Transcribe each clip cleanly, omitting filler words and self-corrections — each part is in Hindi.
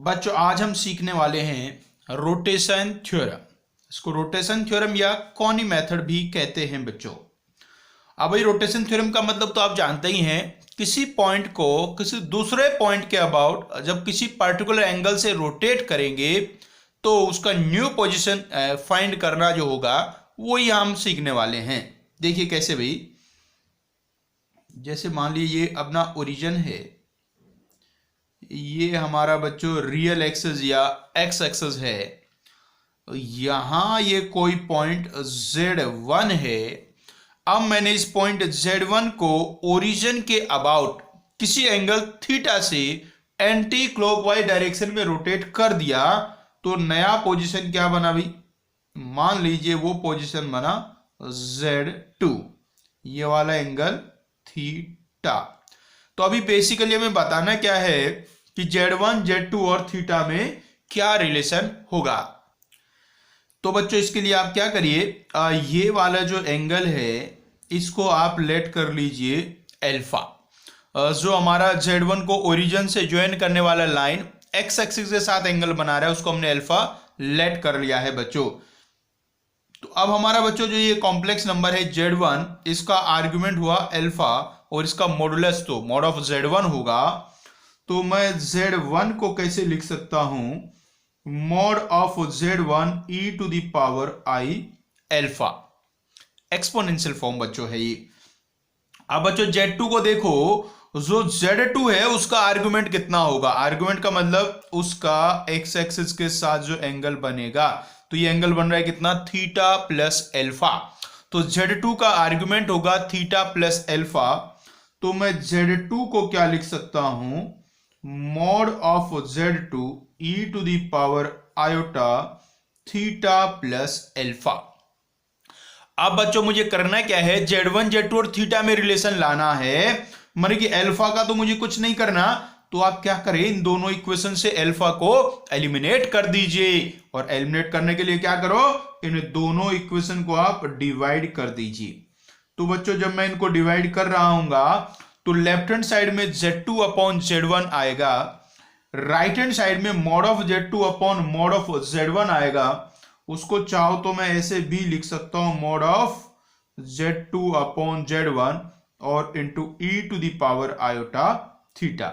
बच्चों आज हम सीखने वाले हैं रोटेशन थ्योरम। इसको रोटेशन थ्योरम या कॉनी मेथड भी कहते हैं बच्चों। अब भाई रोटेशन थ्योरम का मतलब तो आप जानते ही हैं, किसी पॉइंट को किसी दूसरे पॉइंट के अबाउट जब किसी पर्टिकुलर एंगल से रोटेट करेंगे तो उसका न्यू पोजीशन फाइंड करना जो होगा वही हम सीखने वाले हैं। देखिए कैसे भाई, जैसे मान लीजिए ये अपना ओरिजिन है, ये हमारा बच्चों रियल एक्सेस या एक्स एक्सेस है। यहां ये कोई पॉइंट Z1 है। अब मैंने इस पॉइंट Z1 को ओरिजिन के अबाउट किसी एंगल थीटा से एंटी क्लॉकवाइज डायरेक्शन में रोटेट कर दिया तो नया पोजीशन क्या बना भाई? मान लीजिए वो पोजीशन बना Z2, ये वाला एंगल थीटा। तो अभी बेसिकली हमें बताना क्या है कि Z1, Z2 और थीटा में क्या रिलेशन होगा। तो बच्चों इसके लिए आप क्या करिए, ये वाला जो एंगल है इसको आप लेट कर लीजिए अल्फा। जो हमारा Z1 को ओरिजिन से ज्वाइन करने वाला लाइन एक्स एक्सिस के साथ एंगल बना रहा है उसको हमने अल्फा लेट कर लिया है बच्चों। तो अब हमारा बच्चों जो ये कॉम्प्लेक्स नंबर है Z1, इसका आर्गुमेंट हुआ अल्फा और इसका मॉडुलस तो मॉड ऑफ Z1 होगा। तो मैं Z1 को कैसे लिख सकता हूं? Mod of Z1 e to the power i alpha. Exponential form बच्चों है ये। अब बच्चों Z2 को देखो, जो Z2 है उसका आर्गुमेंट कितना होगा? आर्गुमेंट का मतलब उसका एक्स एक्सिस के साथ जो एंगल बनेगा, तो ये एंगल बन रहा है कितना? Theta plus alpha. तो Z2 का आर्गुमेंट होगा थीटा प्लस अल्फा। तो मैं Z2 को क्या लिख सकता हूं? Mod of Z2 e to the power iota theta plus alpha. अब बच्चों मुझे करना क्या है? Z1, Z2 और थीटा में रिलेशन लाना है। मतलब कि अल्फा का तो मुझे कुछ नहीं करना, तो आप क्या करें, इन दोनों इक्वेशन से अल्फा को एलिमिनेट कर दीजिए। और एलिमिनेट करने के लिए क्या करो, इन दोनों इक्वेशन को आप डिवाइड कर दीजिए। तो बच्चों जब मैं इनको डिवाइड कर रहा हूंगा तो लेफ्ट हैंड साइड में Z2 अपॉन Z1 आएगा, राइट हैंड साइड में mod of Z2 upon mod of Z1 आएगा। उसको चाहो तो मैं ऐसे भी लिख सकता हूं, mod of Z2 upon Z1 और into e to the power iota theta.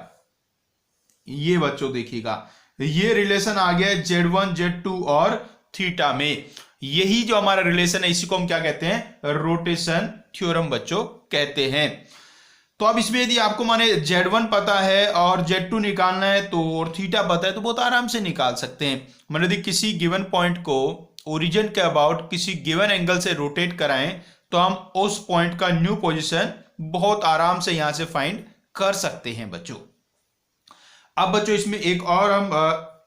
ये बच्चों देखिएगा, ये रिलेशन आ गया है Z1, Z2 और थीटा में। यही जो हमारा रिलेशन है इसी को हम क्या कहते हैं? रोटेशन थ्योरम बच्चों कहते हैं। तो अब इसमें यदि आपको माने Z1 पता है और Z2 निकालना है तो और थीटा पता है तो बहुत आराम से निकाल सकते हैं। मतलब यदि किसी गिवन पॉइंट को ओरिजिन के अबाउट किसी गिवन एंगल से रोटेट कराएं तो हम उस पॉइंट का न्यू पोजीशन बहुत आराम से यहां से फाइंड कर सकते हैं बच्चों। अब बच्चों इसमें एक और हम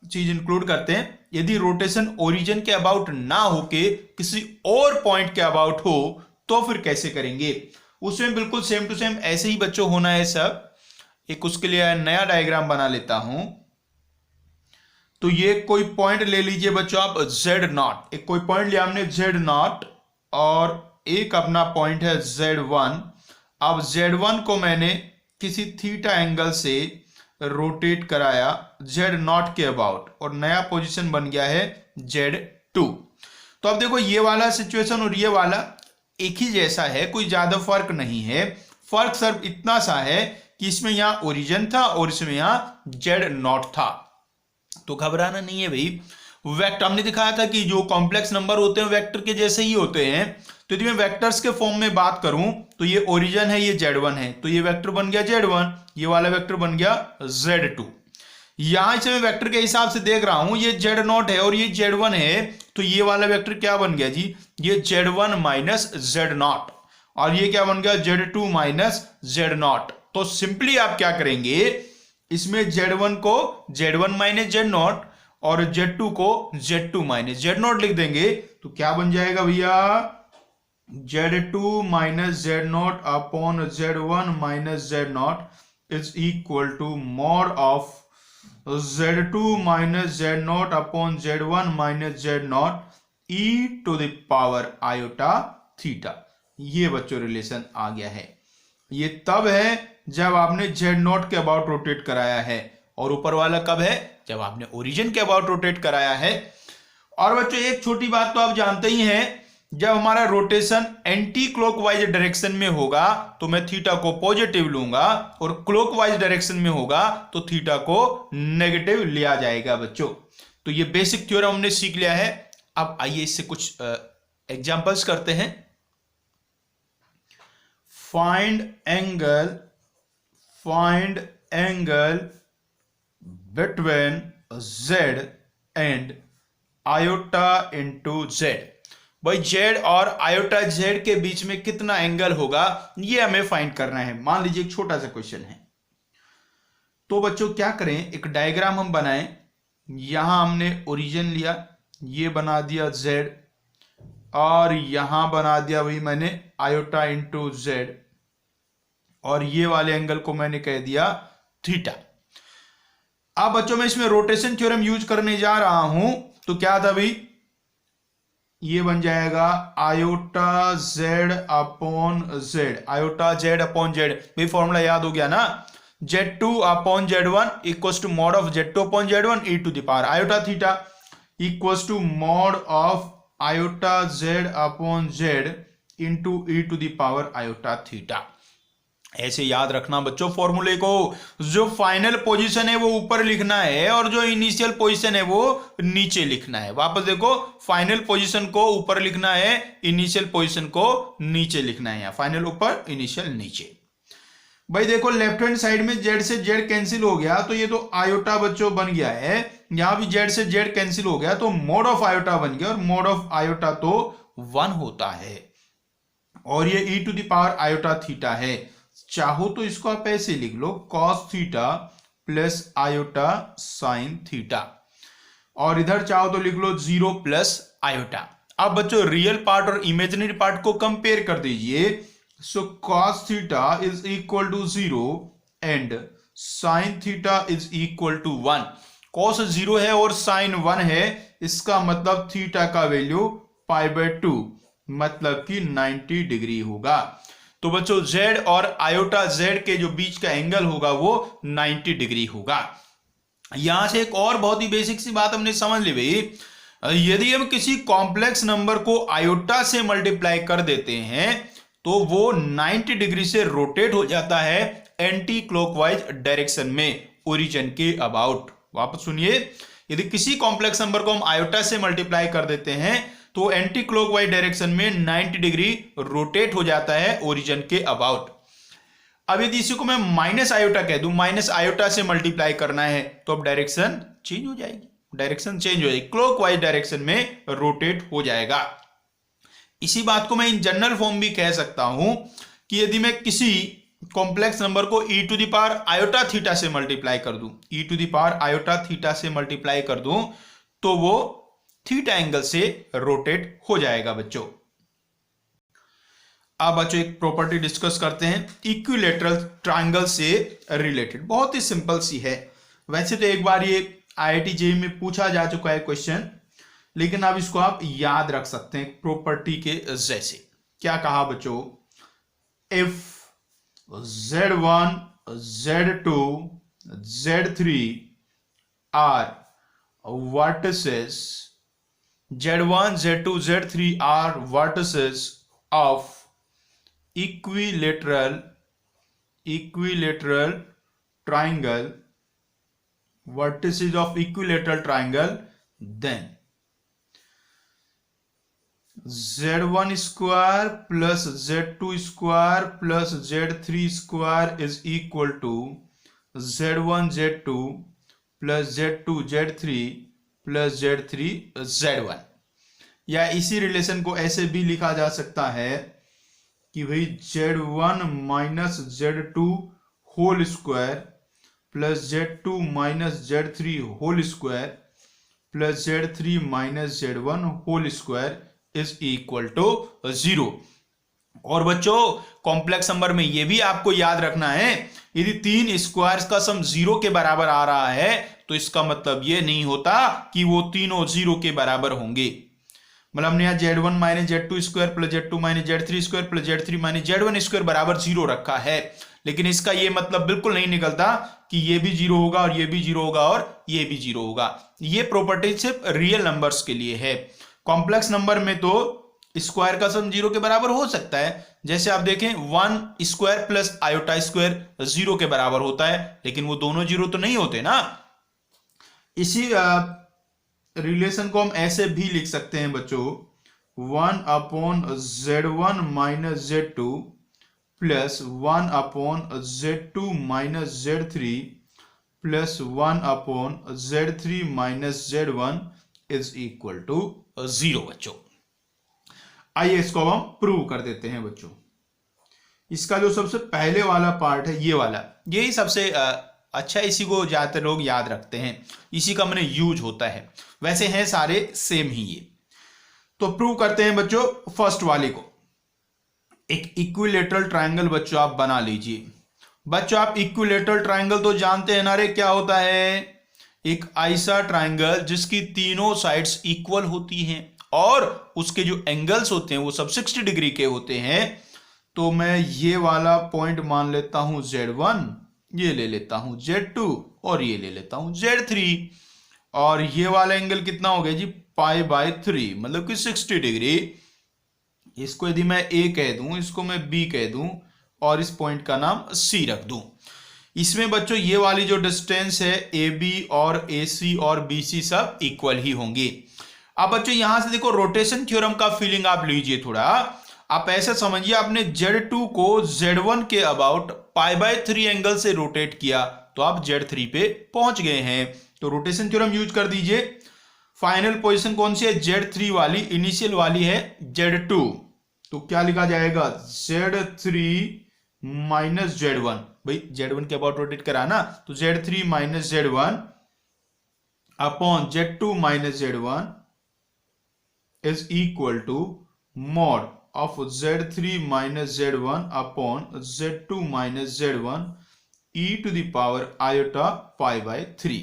चीज इंक्लूड करते हैं। यदि रोटेशन ओरिजिन के अबाउट ना होके किसी और पॉइंट के अबाउट हो तो फिर कैसे करेंगे? उसमें बिल्कुल सेम टू सेम ऐसे ही बच्चों होना है सब। एक उसके लिए नया डायग्राम बना लेता हूं। तो ये कोई पॉइंट ले लीजिए बच्चों आप Z0, एक कोई पॉइंट लिया हमने Z0 और एक अपना पॉइंट है Z1। अब Z1 को मैंने किसी थीटा एंगल से रोटेट कराया Z0 के अबाउट और नया पोजीशन बन गया है Z2। तो अब देखो ये वाला सिचुएशन और ये वाला एक ही जैसा है, कोई ज्यादा फर्क नहीं है। फर्क सिर्फ इतना सा है कि इसमें यहां ओरिजिन था और इसमें यहां Z0 था। तो घबराना नहीं है भाई। वेक्टर हमने दिखाया था कि जो कॉम्प्लेक्स नंबर होते हैं वेक्टर के जैसे ही होते हैं। तो यदि मैं वेक्टर्स के फॉर्म में बात करूं तो ये ओरिजिन है, ये Z1 है, तो ये वेक्टर बन गया Z1, ये वाला वेक्टर बन गया Z2। यहां से मैं वेक्टर के हिसाब से देख रहा हूं, ये Z0 है और ये Z1 है, तो ये वाला वेक्टर क्या बन गया जी? ये Z1 माइनस Z0 और ये क्या बन गया? Z2 minus Z0। तो सिंपली आप क्या करेंगे, इसमें Z1 को Z1 माइनस Z0 और Z2 को Z2 माइनस Z0 लिख देंगे तो क्या बन जाएगा भैया? Z2 minus Z0 upon Z1 minus Z0 is equal to mod of Z2 minus Z0 upon Z1 minus Z0 e to the power iota theta. ये बच्चों रिलेशन आ गया है। ये तब है जब आपने Z0 के अबाउट रोटेट कराया है और ऊपर वाला कब है? जब आपने ओरिजिन के अबाउट रोटेट कराया है। और बच्चों एक छोटी बात तो आप जानते ही हैं, जब हमारा रोटेशन एंटी क्लॉकवाइज डायरेक्शन में होगा तो मैं थीटा को पॉजिटिव लूंगा, और क्लॉकवाइज डायरेक्शन में होगा तो थीटा को नेगेटिव लिया जाएगा बच्चों। तो ये बेसिक थ्योरम हमने सीख लिया है। अब आइए इससे कुछ एग्जांपल्स करते हैं। Find angle between z and iota into Z. भाई जेड और आयोटा जेड के बीच में कितना एंगल होगा, ये हमें फाइंड करना है। मान लीजिए एक छोटा सा क्वेश्चन है। तो बच्चों क्या करें, एक डायग्राम हम बनाएं। यहां हमने ओरिजिन लिया, ये बना दिया जेड, और यहां बना दिया वही मैंने आयोटा इंटू जेड, और ये वाले एंगल को मैंने कह दिया थीटा। अब बच्चों मैं इसमें रोटेशन थ्योरम यूज करने जा रहा हूं, तो क्या था भाई, ये बन जाएगा iota Z upon Z, iota Z upon Z. भाई फॉर्मूला याद हो गया ना, z2 upon z1 equal to mod of z2 upon z1 e to the power iota theta equal to mod of iota z upon z into e to the power iota theta. ऐसे याद रखना बच्चों फॉर्मूले को। जो फाइनल पोजीशन है वो ऊपर लिखना है, और जो इनिशियल पोजीशन है वो नीचे लिखना है। वापस देखो, फाइनल पोजीशन को ऊपर लिखना है, इनिशियल पोजीशन को नीचे लिखना है। यहाँ फाइनल ऊपर, इनिशियल नीचे। भाई देखो लेफ्ट हैंड साइड में जेड से जेड कैंसिल हो गया, तो ये तो आयोटा बच्चों बन गया है। यहां भी जेड से जेड कैंसिल हो गया तो मोड ऑफ आयोटा बन गया, और मोड ऑफ आयोटा तो 1 होता है, और ये e to the power iota theta है। चाहो तो इसको आप ऐसे लिख लो, cos theta plus iota sine theta, और इधर चाहो तो लिख लो 0 प्लस आयोटा। अब बच्चों रियल पार्ट और इमेजिनरी पार्ट को कंपेयर कर दीजिए। So cos theta is equal to 0 and sine theta is equal to 1। cos 0 है और साइन 1 है, इसका मतलब थीटा का वैल्यू π/2 मतलब कि 90 डिग्री होगा। तो बच्चों z और आयोटा z के जो बीच का एंगल होगा वो 90 डिग्री होगा। यहां से एक और बहुत ही बेसिक सी बात हमने समझ ली भाई, यदि हम किसी कॉम्प्लेक्स नंबर को आयोटा से मल्टीप्लाई कर देते हैं तो वो 90 डिग्री से रोटेट हो जाता है एंटी क्लॉकवाइज डायरेक्शन में, ओरिजिन के अबाउट। वापस सुनिए, यदि किसी कॉम्प्लेक्स नंबर को हम आयोटा से मल्टीप्लाई कर देते हैं तो एंटी क्लॉकवाइज डायरेक्शन में 90 डिग्री रोटेट हो जाता है ओरिजिन के अबाउट। अब यदि इसी को मैं माइनस आयोटा कह दूं, माइनस आयोटा से मल्टीप्लाई करना है, तो अब डायरेक्शन चेंज हो जाएगी, डायरेक्शन चेंज हो जाएगी, क्लॉकवाइज डायरेक्शन में रोटेट हो जाएगा। इसी बात को मैं इन जनरल फॉर्म भी कह सकता हूं कि यदि मैं किसी कॉम्प्लेक्स नंबर को e to the power iota theta से मल्टीप्लाई कर दूं, e to the power iota theta से मल्टीप्लाई कर दूं, तो वो थीटा एंगल से रोटेट हो जाएगा बच्चों। अब बच्चों एक प्रॉपर्टी डिस्कस करते हैं इक्विलैटरल ट्रायंगल से रिलेटेड, बहुत ही सिंपल सी है। वैसे तो एक बार ये IIT JEE में पूछा जा चुका है क्वेश्चन, लेकिन अब इसको आप याद रख सकते हैं प्रॉपर्टी के जैसे। क्या कहा बच्चों, if z1 z2 z3 are vertices, z1 z2 z3 are vertices of equilateral triangle, vertices of equilateral triangle, then z1 square plus z2 square plus z3 square is equal to z1 z2 plus z2 z3 plus z3 z1। या इसी रिलेशन को ऐसे भी लिखा जा सकता है कि भाई z1 minus z2 whole square plus z2 minus z3 whole square plus z3 minus z1 whole square is equal to 0। और बच्चों कॉम्प्लेक्स नंबर में यह भी आपको याद रखना है, यदि 3 स्क्वायर्स का सम 0 के बराबर आ रहा है तो इसका मतलब यह नहीं होता कि वो तीनों 0 के बराबर होंगे। मतलब हमने यहां z1 minus z2 square plus z2 minus z3 square plus z3 minus z1 square बराबर 0 रखा है, लेकिन इसका यह मतलब बिल्कुल नहीं निकलता कि ये भी जीरो होगा और ये भी जीरो होगा और ये भी जीरो होगा। ये प्रॉपर्टी सिर्फ रियल नंबर्स के लिए है। कॉम्प्लेक्स नंबर में तो स्क्वायर का सम जीरो के बराबर हो सकता है। जैसे आप देखें 1 square plus iota square zero के बराबर होता है, लेकिन वो दोनों जीरो तो नहीं होते ना। इसी रिलेशन को हम ऐसे भी लिख सकते हैं बच्चों, 1/z1 minus z2 plus 1/z2 minus z3 plus 1/z3 minus z1 is equal to 0 बच्चों। आइए इसको हम प्रूव कर देते हैं बच्चों। इसका जो सबसे पहले वाला पार्ट है ये वाला, यही सबसे अच्छा, इसी को ज्यादातर लोग याद रखते हैं, इसी का मैंने यूज होता है। वैसे हैं सारे सेम ही ये। तो प्रूव करते हैं बच्चों फर्स्ट वाले को। एक इक्विलेटरल ट्रायंगल बच्चों आप बना लीजिए। बच्चों आप इक्विलेटरल ट्रायंगल तो जानते हैं ना रे, क्या होता है? एक ऐसा ट्रायंगल जिसकी तीनों साइड्स इक्वल होती हैं और उसके जो एंगल्स होते हैं वो सब 60 डिग्री के होते हैं। तो मैं ये वाला पॉइंट मान लेता हूं Z1, ये ले लेता हूं Z2 और ये ले लेता हूं Z3। और ये वाला एंगल कितना हो गया जी? π/3, मतलब कि 60 डिग्री। इसको यदि मैं A कह दूं, इसको मैं B कह दूं और इस पॉइंट का नाम C रख दूं। इसमें बच्चों ये वाली जो डिस्टेंस है AB और AC और BC सब इक्वल ही होंगे। अब बच्चों यहां से देखो रोटेशन थ्योरम का फीलिंग आप लीजिए थोड़ा। आप ऐसा समझिए आपने Z2 को Z1 के अबाउट π/3 एंगल से रोटेट किया तो आप Z3 पे पहुंच गए हैं। तो रोटेशन थ्योरम यूज कर दीजिए। फाइनल पोजीशन कौन सी है? Z3 वाली, इनिशियल वाली है Z2। तो क्या लिखा जाएगा? Z3 minus Z1। भाई Z1 के अबाउट रोटेट करा ना, तो Z3 minus Z1 upon Z2 minus Z1 is equal to mod of Z3 minus Z1 upon Z2 minus Z1 e to the power iota π/3।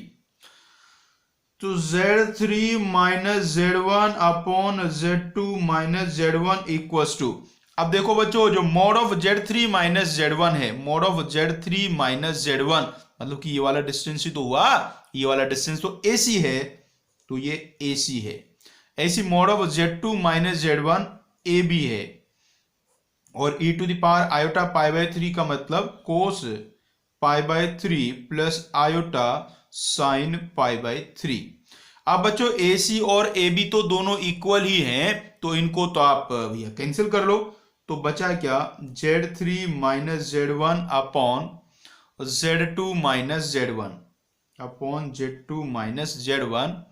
तो Z3 minus Z1 upon Z2 minus Z1 equals to, अब देखो बच्चों जो mod of Z3 minus Z1 है, mod of Z3 minus Z1 मतलब कि ये वाला डिस्टेंस ही तो हुआ, ये वाला डिस्टेंस तो AC है, तो ये AC है। ऐसी mod of Z2 minus Z1 AB है और e to the power iota π/3 का मतलब cos π/3 प्लस आयोटा साइन π/3। अब बच्चों AC और AB तो दोनों इक्वल ही हैं, तो इनको तो आप भैया कैंसिल कर लो। तो बचा क्या? Z3 minus Z1 upon Z2 minus Z1 upon Z2 minus Z1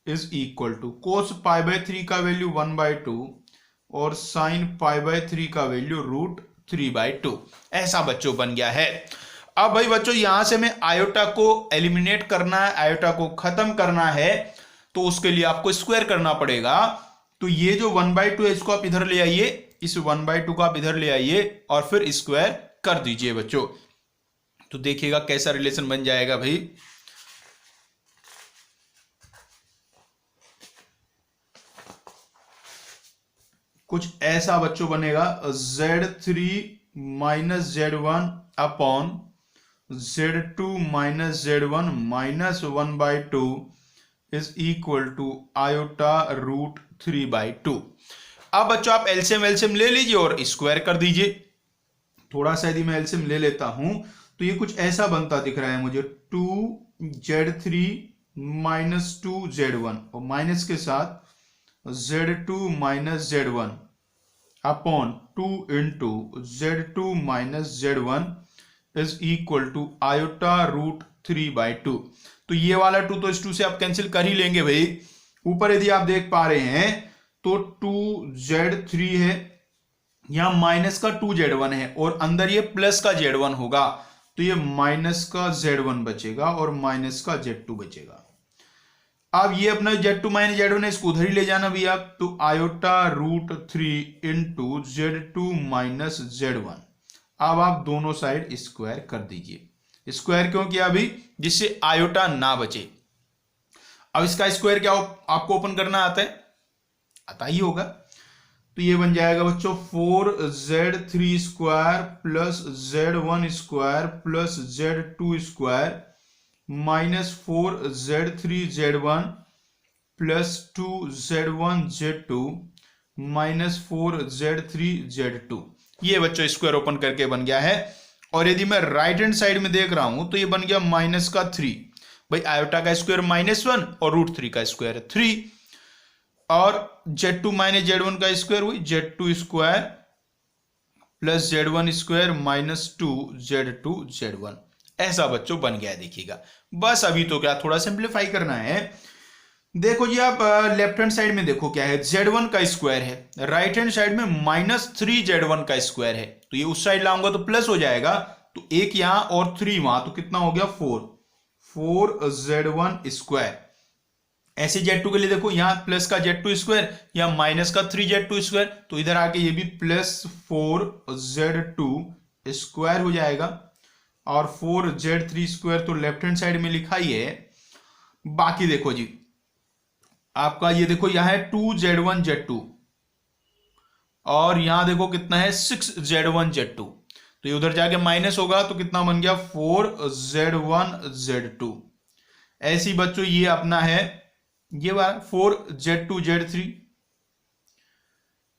is equal to cos π/3 का वैल्यू 1/2 और साइन π/3 का वैल्यू √3/2। ऐसा बच्चों बन गया है। अब भाई बच्चों यहां से मैं आयोटा को एलिमिनेट करना है, आयोटा को खत्म करना है, तो उसके लिए आपको स्क्वायर करना पड़ेगा। तो ये जो 1/2 है इसको आप इधर ले आइए, इस 1/2 को आप इधर ले आइए और फिर स्क्वायर कर दीजिए बच्चों। तो देखिएगा कैसा रिलेशन बन जाएगा भाई। कुछ ऐसा बच्चों बनेगा, Z3 minus Z1 upon Z2 minus Z1 minus 1/2 is equal to iota √3/2। अब बच्चों आप एलसीएम ले लीजिए और स्क्वायर कर दीजिए। थोड़ा सा यदि मैं एलसीएम ले लेता हूं तो ये कुछ ऐसा बनता दिख रहा है मुझे, 2Z3 माइनस 2Z1 और माइनस के साथ Z2 minus Z1 upon 2 into Z2 minus Z1 is equal to iota √3/2। तो ये वाला 2 तो इस 2 से आप कैंसिल कर ही लेंगे भाई। ऊपर यदि आप देख पा रहे हैं तो 2Z3 है, यहां माइनस का 2Z1 है और अंदर ये प्लस का Z1 होगा, तो ये माइनस का Z1 बचेगा और माइनस का Z2 बचेगा। अब ये अपना Z2 माइनस Z1 है, इसको उधर ही ले जाना भैया। तो iota √3 into Z2 minus Z1। अब आप दोनों साइड स्क्वायर कर दीजिए। स्क्वायर क्यों किया अभी? जिससे आयोटा ना बचे। अब इसका स्क्वायर क्या आपको ओपन करना आता है? आता ही होगा। तो ये बन जाएगा बच्चों 4Z3 square plus Z1 square plus Z2 square -4z3z1 plus 2z1z2 -4z3z2। ये बच्चों स्क्वायर ओपन करके बन गया है। और यदि मैं राइट हैंड साइड में देख रहा हूं तो ये बन गया -3। भाई आयोटा का स्क्वायर -1 और √3 का स्क्वायर है 3, और z2 - z1 का स्क्वायर हुई z2 square plus z1 square -2z2z1। ऐसा बच्चों बन गया देखिएगा। बस अभी तो क्या थोड़ा सिंप्लीफाई करना है। देखो जी आप लेफ्ट हैंड साइड में देखो क्या है, z1 का स्क्वायर है, राइट हैंड साइड में -3z1 का स्क्वायर है, तो ये उस साइड लाऊंगा तो प्लस हो जाएगा, तो एक यहां और 3 वहां, तो कितना हो गया 4z1 स्क्वायर। ऐसे z2 के लिए देखो यहां प्लस का z2 स्क्वायर, यहां माइनस का 3z2 स्क्वायर, तो इधर आके ये भी +4z2 स्क्वायर हो जाएगा, और 4z3 स्क्वायर तो लेफ्ट हैंड साइड में लिखा ही है। बाकी देखो जी आपका ये देखो यहां है 2z1z2, और यहां देखो कितना है 6z1z2, तो ये उधर जाके माइनस होगा, तो कितना बन गया 4z1z2। ऐसी बच्चों ये अपना है ये वाला 4z2z3,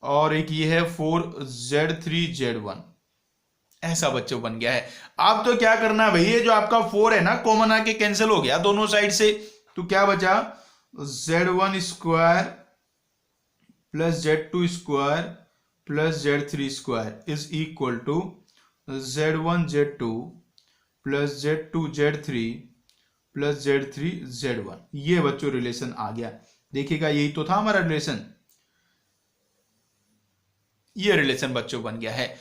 और एक ये है 4z3z1। ऐसा बच्चों बन गया है। अब तो क्या करना है भाई, ये जो आपका 4 है ना कॉमन आके कैंसिल हो गया दोनों साइड से, तो क्या बचा z1 square plus z2 square plus z3 square is equal to z1 z2 plus z2 z3 plus z3 z1। ये बच्चों रिलेशन आ गया। देखिएगा यही तो था हमारा रिलेशन, ये रिलेशन बच्चों बन गया है।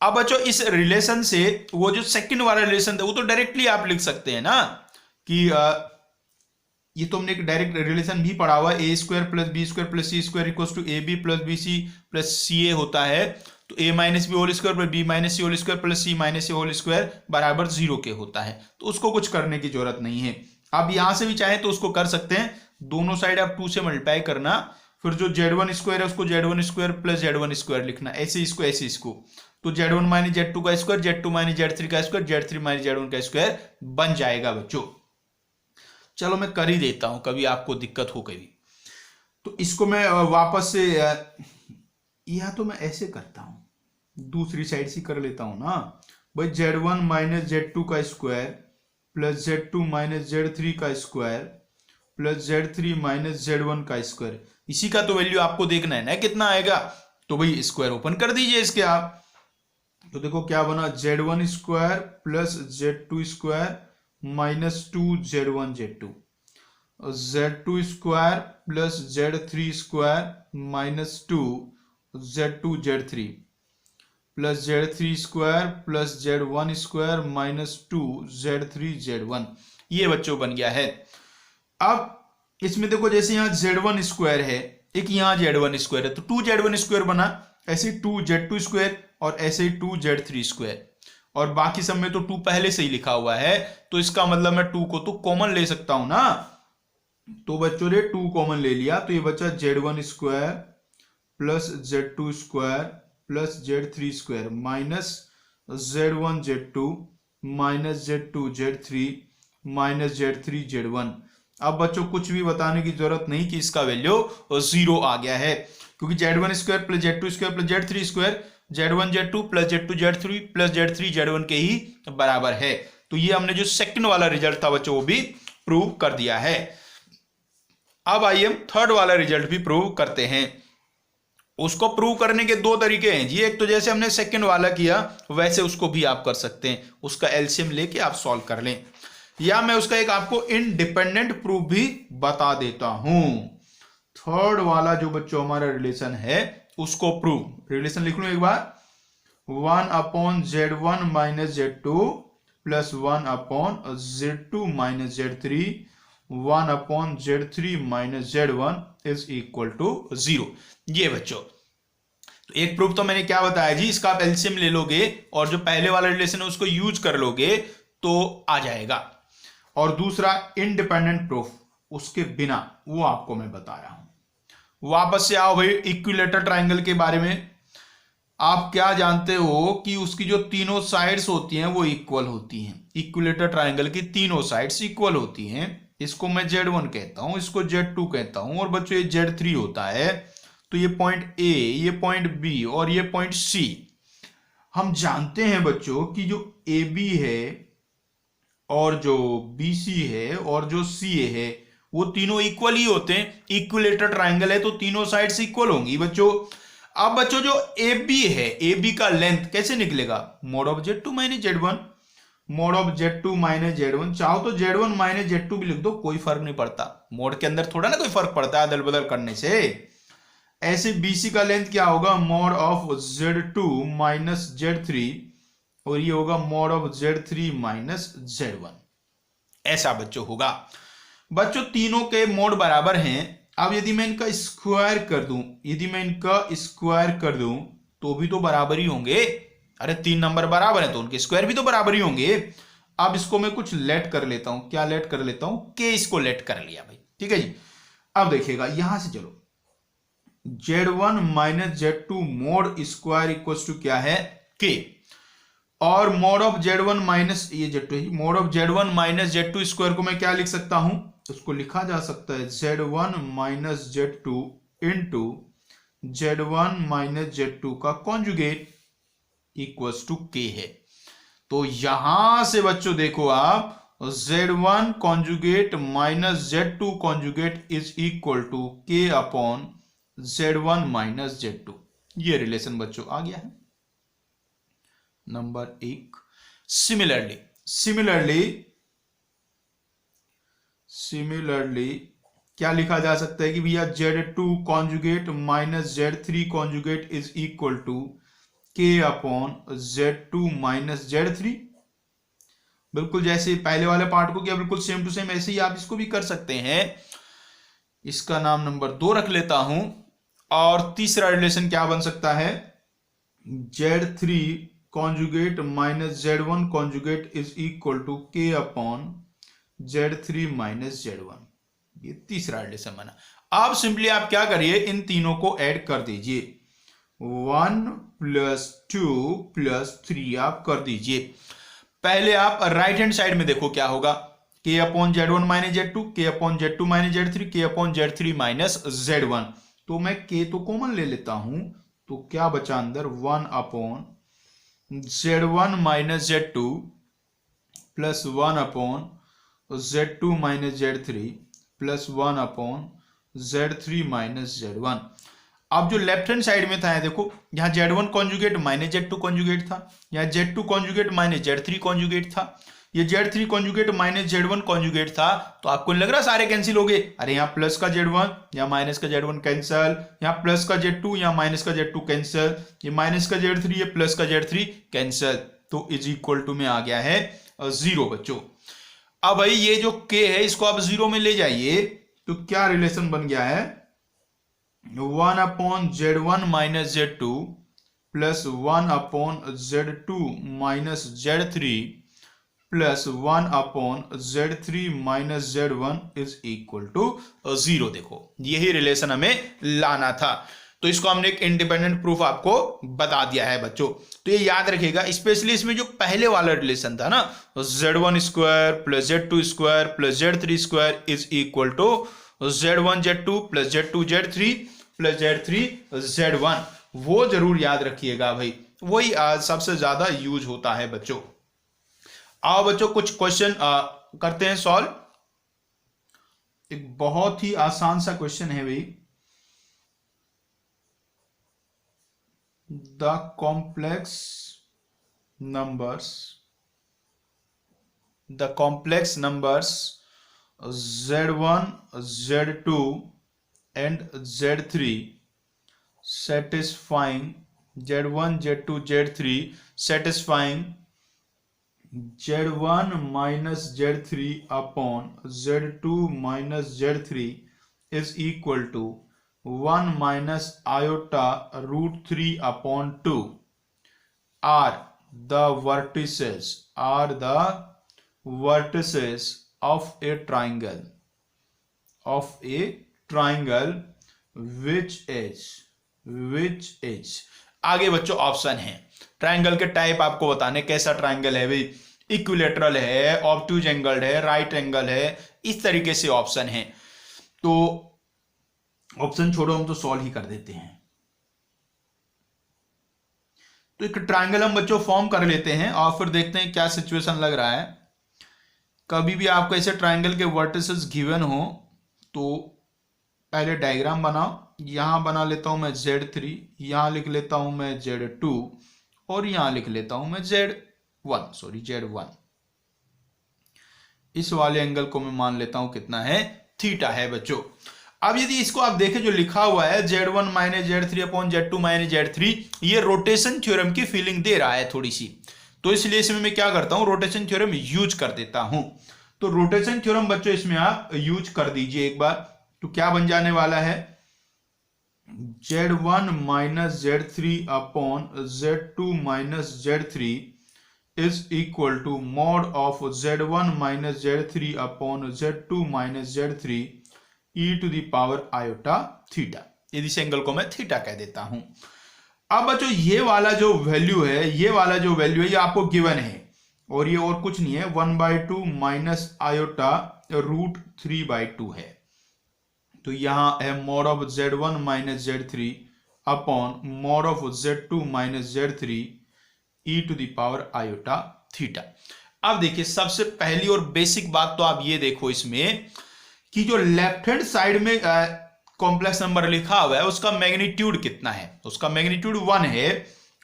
अब बच्चों इस रिलेशन से वो जो सेकंड वाला रिलेशन था वो तो डायरेक्टली आप लिख सकते हैं ना, कि ये तो हमने एक डायरेक्ट रिलेशन भी पढ़ा हुआ है, A square plus B square plus C square equal to A B plus B C plus C A होता है, तो A minus B whole square plus B minus C whole square plus C minus A whole square बराबर 0 के होता है, तो उसको कुछ करने की जरूरत नहीं है। अब यहां से भी चाहे तो उसको कर सकते हैं, दोनों साइड आप 2 से मल्टीप्लाई करना, फिर जो z1 स्क्वायर है उसको z1 square plus z1 square लिखना, ऐसे इसको, तो z1 माइनस z2 का स्क्वायर, z2 माइनस z3 का स्क्वायर, z3 माइनस z1 का स्क्वायर बन जाएगा बच्चों। चलो मैं कर ही देता हूं, कभी आपको दिक्कत हो कभी, तो इसको मैं वापस से या तो मैं ऐसे करता हूं, दूसरी साइड से कर लेता हूं ना भाई, z1 माइनस z2 का square plus z2 minus z3 का square plus z3 minus z1 का स्क्वायर, इसी का तो वैल्यू आपको देखना है ना कितना आएगा, तो भाई स्क्वायर ओपन कर दीजिए इसके आप, तो देखो क्या बना z1 square plus z2 square minus 2z1z2, z2 square plus z3 square minus 2z2z3 plus z3 square plus z1 square minus 2z3z1। ये बच्चों बन गया है। अब इसमें देखो जैसे यहाँ z1 स्क्वायर है, एक यहाँ z1 स्क्वायर है, तो 2z1 स्क्वायर बना, ऐसे 2z2 स्क्वायर और ऐसे ही 2z3 स्क्वायर, और बाकी सब में तो 2 पहले से ही लिखा हुआ है, तो इसका मतलब मैं 2 को तो कॉमन ले सकता हूं ना, तो बच्चों ने 2 कॉमन ले लिया, तो ये बचा z1 square plus z2 square plus z3 square minus z1 z2 minus z2 z3 minus z3 z1। अब बच्चों कुछ भी बताने की जरूरत नहीं कि इसका वैल्यू 0 आ गया है, क्योंकि z1 square plus z2 square plus z3 square z1 z2 plus z2 z3 plus z3 z1 के ही बराबर है। तो ये हमने जो सेकंड वाला रिजल्ट था बच्चों वो भी प्रूव कर दिया है। अब आइए हम थर्ड वाला रिजल्ट भी प्रूव करते हैं। उसको प्रूव करने के 2 तरीके हैं जी, एक तो जैसे हमने सेकंड वाला किया वैसे उसको भी आप कर सकते हैं, उसका एलसीएम लेके आप सॉल्व कर लें, या मैं उसका एक आपको इंडिपेंडेंट प्रूफ भी बता देता हूं। थर्ड वाला जो बच्चों हमारा रिलेशन है उसको प्रूव, रिलेशन लिख लो एक बार, 1/z1 minus z2 plus 1/z2 minus z3 1/z3 minus z1 is equal to 0। ये बच्चों तो एक प्रूफ तो मैंने क्या बताया जी, इसका आप एलसीएम ले लोगे और जो पहले वाला रिलेशन है उसको यूज कर लोगे तो आ जाएगा, और दूसरा इंडिपेंडेंट प्रूफ उसके बिना वो आपको मैं बता रहा हूं। वापस से आओ भाई इक्विलेटरल ट्रायंगल के बारे में। आप क्या जानते हो कि उसकी जो तीनों साइड्स होती हैं वो इक्वल होती हैं। इक्विलेटर ट्राइंगल की तीनों साइड्स इक्वल होती हैं। इसको मैं Z1 कहता हूं, इसको Z2 कहता हूं, और बच्चों ये Z3 होता है। तो ये पॉइंट A, ये पॉइंट B और ये पॉइंट C। हम जानते हैं बच्चों कि जो AB है और जो BC है और जो CA है वो तीनों इक्वल ही होते हैं। इक्विलेटर ट्राइंगल है तो तीनों साइड्स इक्वल होंगी बच्चों। अब बच्चों जो AB है, AB का लेंथ कैसे निकलेगा? Mode of Z2 minus Z1, mode of Z2 minus Z1। चाहो तो Z1 माइनस Z2 भी लिख दो, कोई फर्क नहीं पड़ता। मोड के अंदर थोड़ा ना कोई फर्क पड़ता है अदल बदल करने से। ऐसे BC का लेंथ क्या होगा? Mode of Z2 minus Z3, और ये होगा mode of Z3 minus Z1। ऐसा बच्चों होगा। बच्चों तीनों के मोड बराबर हैं। अब यदि मैं इनका स्क्वायर कर दूं, यदि मैं इनका स्क्वायर कर दूं तो भी तो बराबर ही होंगे। अरे 3 नंबर बराबर है तो उनके स्क्वायर भी तो बराबर ही होंगे। अब इसको मैं कुछ लेट कर लेता हूं। क्या लेट कर लेता हूं? के इसको लेट कर लिया भाई, ठीक है जी। अब देखिएगा यहां से, चलो Z1 minus Z2 mod square equal to क्या है? के। और मोड ऑफ Z1 माइनस ये Z2 है, mode of Z1 minus Z2 square को मैं क्या लिख सकता हूं? उसको लिखा जा सकता है Z1 minus Z2 into Z1 minus Z2 का कॉन्जुगेट इक्वल्स टू के है। तो यहां से बच्चों देखो आप, Z1 conjugate minus Z2 conjugate is equal to K upon Z1 minus Z2। ये रिलेशन बच्चों आ गया है नंबर 1। सिमिलरली क्या लिखा जा सकता है कि भैया Z2 conjugate minus Z3 conjugate is equal to K upon Z2 minus Z3। बिल्कुल जैसे पहले वाले पार्ट को किया, बिल्कुल सेम टू सेम ऐसे ही आप इसको भी कर सकते हैं। इसका नाम नंबर 2 रख लेता हूं। और तीसरा रिलेशन क्या बन सकता है? Z3 conjugate minus Z1 conjugate is equal to K upon Z3 minus Z1। ये तीसरा रिलेशन बना। अब सिंपली आप क्या करिए, इन तीनों को ऐड कर दीजिए। 1 प्लस 2 प्लस 3 आप कर दीजिए। पहले आप राइट हैंड साइड में देखो क्या होगा। के अपॉन Z1 माइनस Z2, के अपॉन Z2 माइनस Z3, के अपॉन Z3 माइनस Z1। तो मैं के तो कॉमन ले लेता हूं, तो क्या बचा अंदर? 1 upon Z1 minus Z2 plus 1 upon Z2 minus Z3 plus 1 upon Z3 minus Z1। अब जो लेफ्ट हैंड साइड में था देखो, यहां Z1 conjugate minus Z2 conjugate था, यहां Z2 conjugate minus Z3 conjugate था, ये Z3 conjugate minus Z1 conjugate था। तो आपको नहीं लग रहा सारे कैंसिल हो गए? अरे यहाँ प्लस का Z1 या माइनस का Z1 कैंसिल, यहाँ प्लस का Z2 या माइनस का Z2 कैंसिल, ये माइनस का Z3 या प्लस का Z3 कैंसिल। तो इज इक्वल टू में आ गया है 0 बच्चों। अब भाई ये जो k है इसको आप 0 में ले जाइए, तो क्या रिलेशन बन गया है? 1 upon Z1 minus Z2 plus 1 upon Z2 minus Z3 plus 1 upon Z3 minus Z1 is equal to 0। देखो यही रिलेशन हमें लाना था, तो इसको हमने एक इंडिपेंडेंट प्रूफ आपको बता दिया है बच्चों। तो ये याद रखिएगा, स्पेशली इसमें जो पहले वाला रिलेशन था ना, Z1 square plus Z2 square plus Z3 square is equal to Z1 Z2 plus Z2 Z3 plus Z3 Z1, वो जरूर याद रखिएगा भाई, वही सबसे ज्यादा यूज होता है बच्चों। आओ बच्चों कुछ क्वेश्चन करते हैं सॉल्व। एक बहुत ही आसान सा क्वेश्चन है भाई। The complex numbers Z1 Z2 and Z3 satisfying Z1 Z2 Z3 satisfying Z1 minus Z3 upon Z2 minus Z3 is equal to 1 minus iota root 3 upon 2 are the vertices of a triangle which is आगे बच्चों ऑप्शन है, ट्राइंगल के टाइप आपको बताने, कैसा ट्राइंगल है भाई, इक्विलेटरल है, ऑब्ट्यूज एंगल है, राइट एंगल है, इस तरीके से ऑप्शन है। तो ऑप्शन छोड़ो, हम तो सॉल्व ही कर देते हैं। तो एक ट्राइंगल हम बच्चों फॉर्म कर लेते हैं और फिर देखते हैं क्या सिचुएशन लग रहा है। कभी भी आपको ऐसे ट्राइंगल के वर्टिसेस गिवन हो तो पहले डायग्राम बनाओ। यहां बना लेता हूं मैं Z3, यहां लिख लेता हूं मैं Z2 और यहां लिख लेता हूं मैं Z1। इस वाले एंगल को मैं मान लेता हूं कितना है, थीटा है बच्चों। अब यदि इसको आप देखें जो लिखा हुआ है Z1 minus Z3 upon Z2 minus Z3, ये रोटेशन थ्योरम की फीलिंग दे रहा है थोड़ी सी, तो इसलिए इसमें मैं क्या करता हूं, रोटेशन थ्योरम यूज कर देता हूं। तो रोटेशन थ्योरम बच्चों इसमें आप यूज कर दीजिए एक बार, तो क्या बन जाने वाला है, Z1 minus Z3 upon Z2 minus Z3 is equal to mod of Z1 minus Z3 upon Z2 minus Z3 e to the power iota theta। यदि इस एंगल को मैं थीटा कह देता हूं। अब बच्चों ये वाला जो वैल्यू है, ये आपको गिवन है और ये और कुछ नहीं है, 1/2 माइनस आयोटा रूट 3/2 है। तो यहां है mod of Z1 minus Z3 upon mod of Z2 minus Z3 e to the power iota theta. अब देखिए सबसे पहली और बेसिक बात तो आप ये देखो इसमें कि जो लेफ्ट हैंड साइड में कॉम्प्लेक्स नंबर लिखा हुआ है उसका मैग्नीट्यूड कितना है, उसका मैग्नीट्यूड 1 है।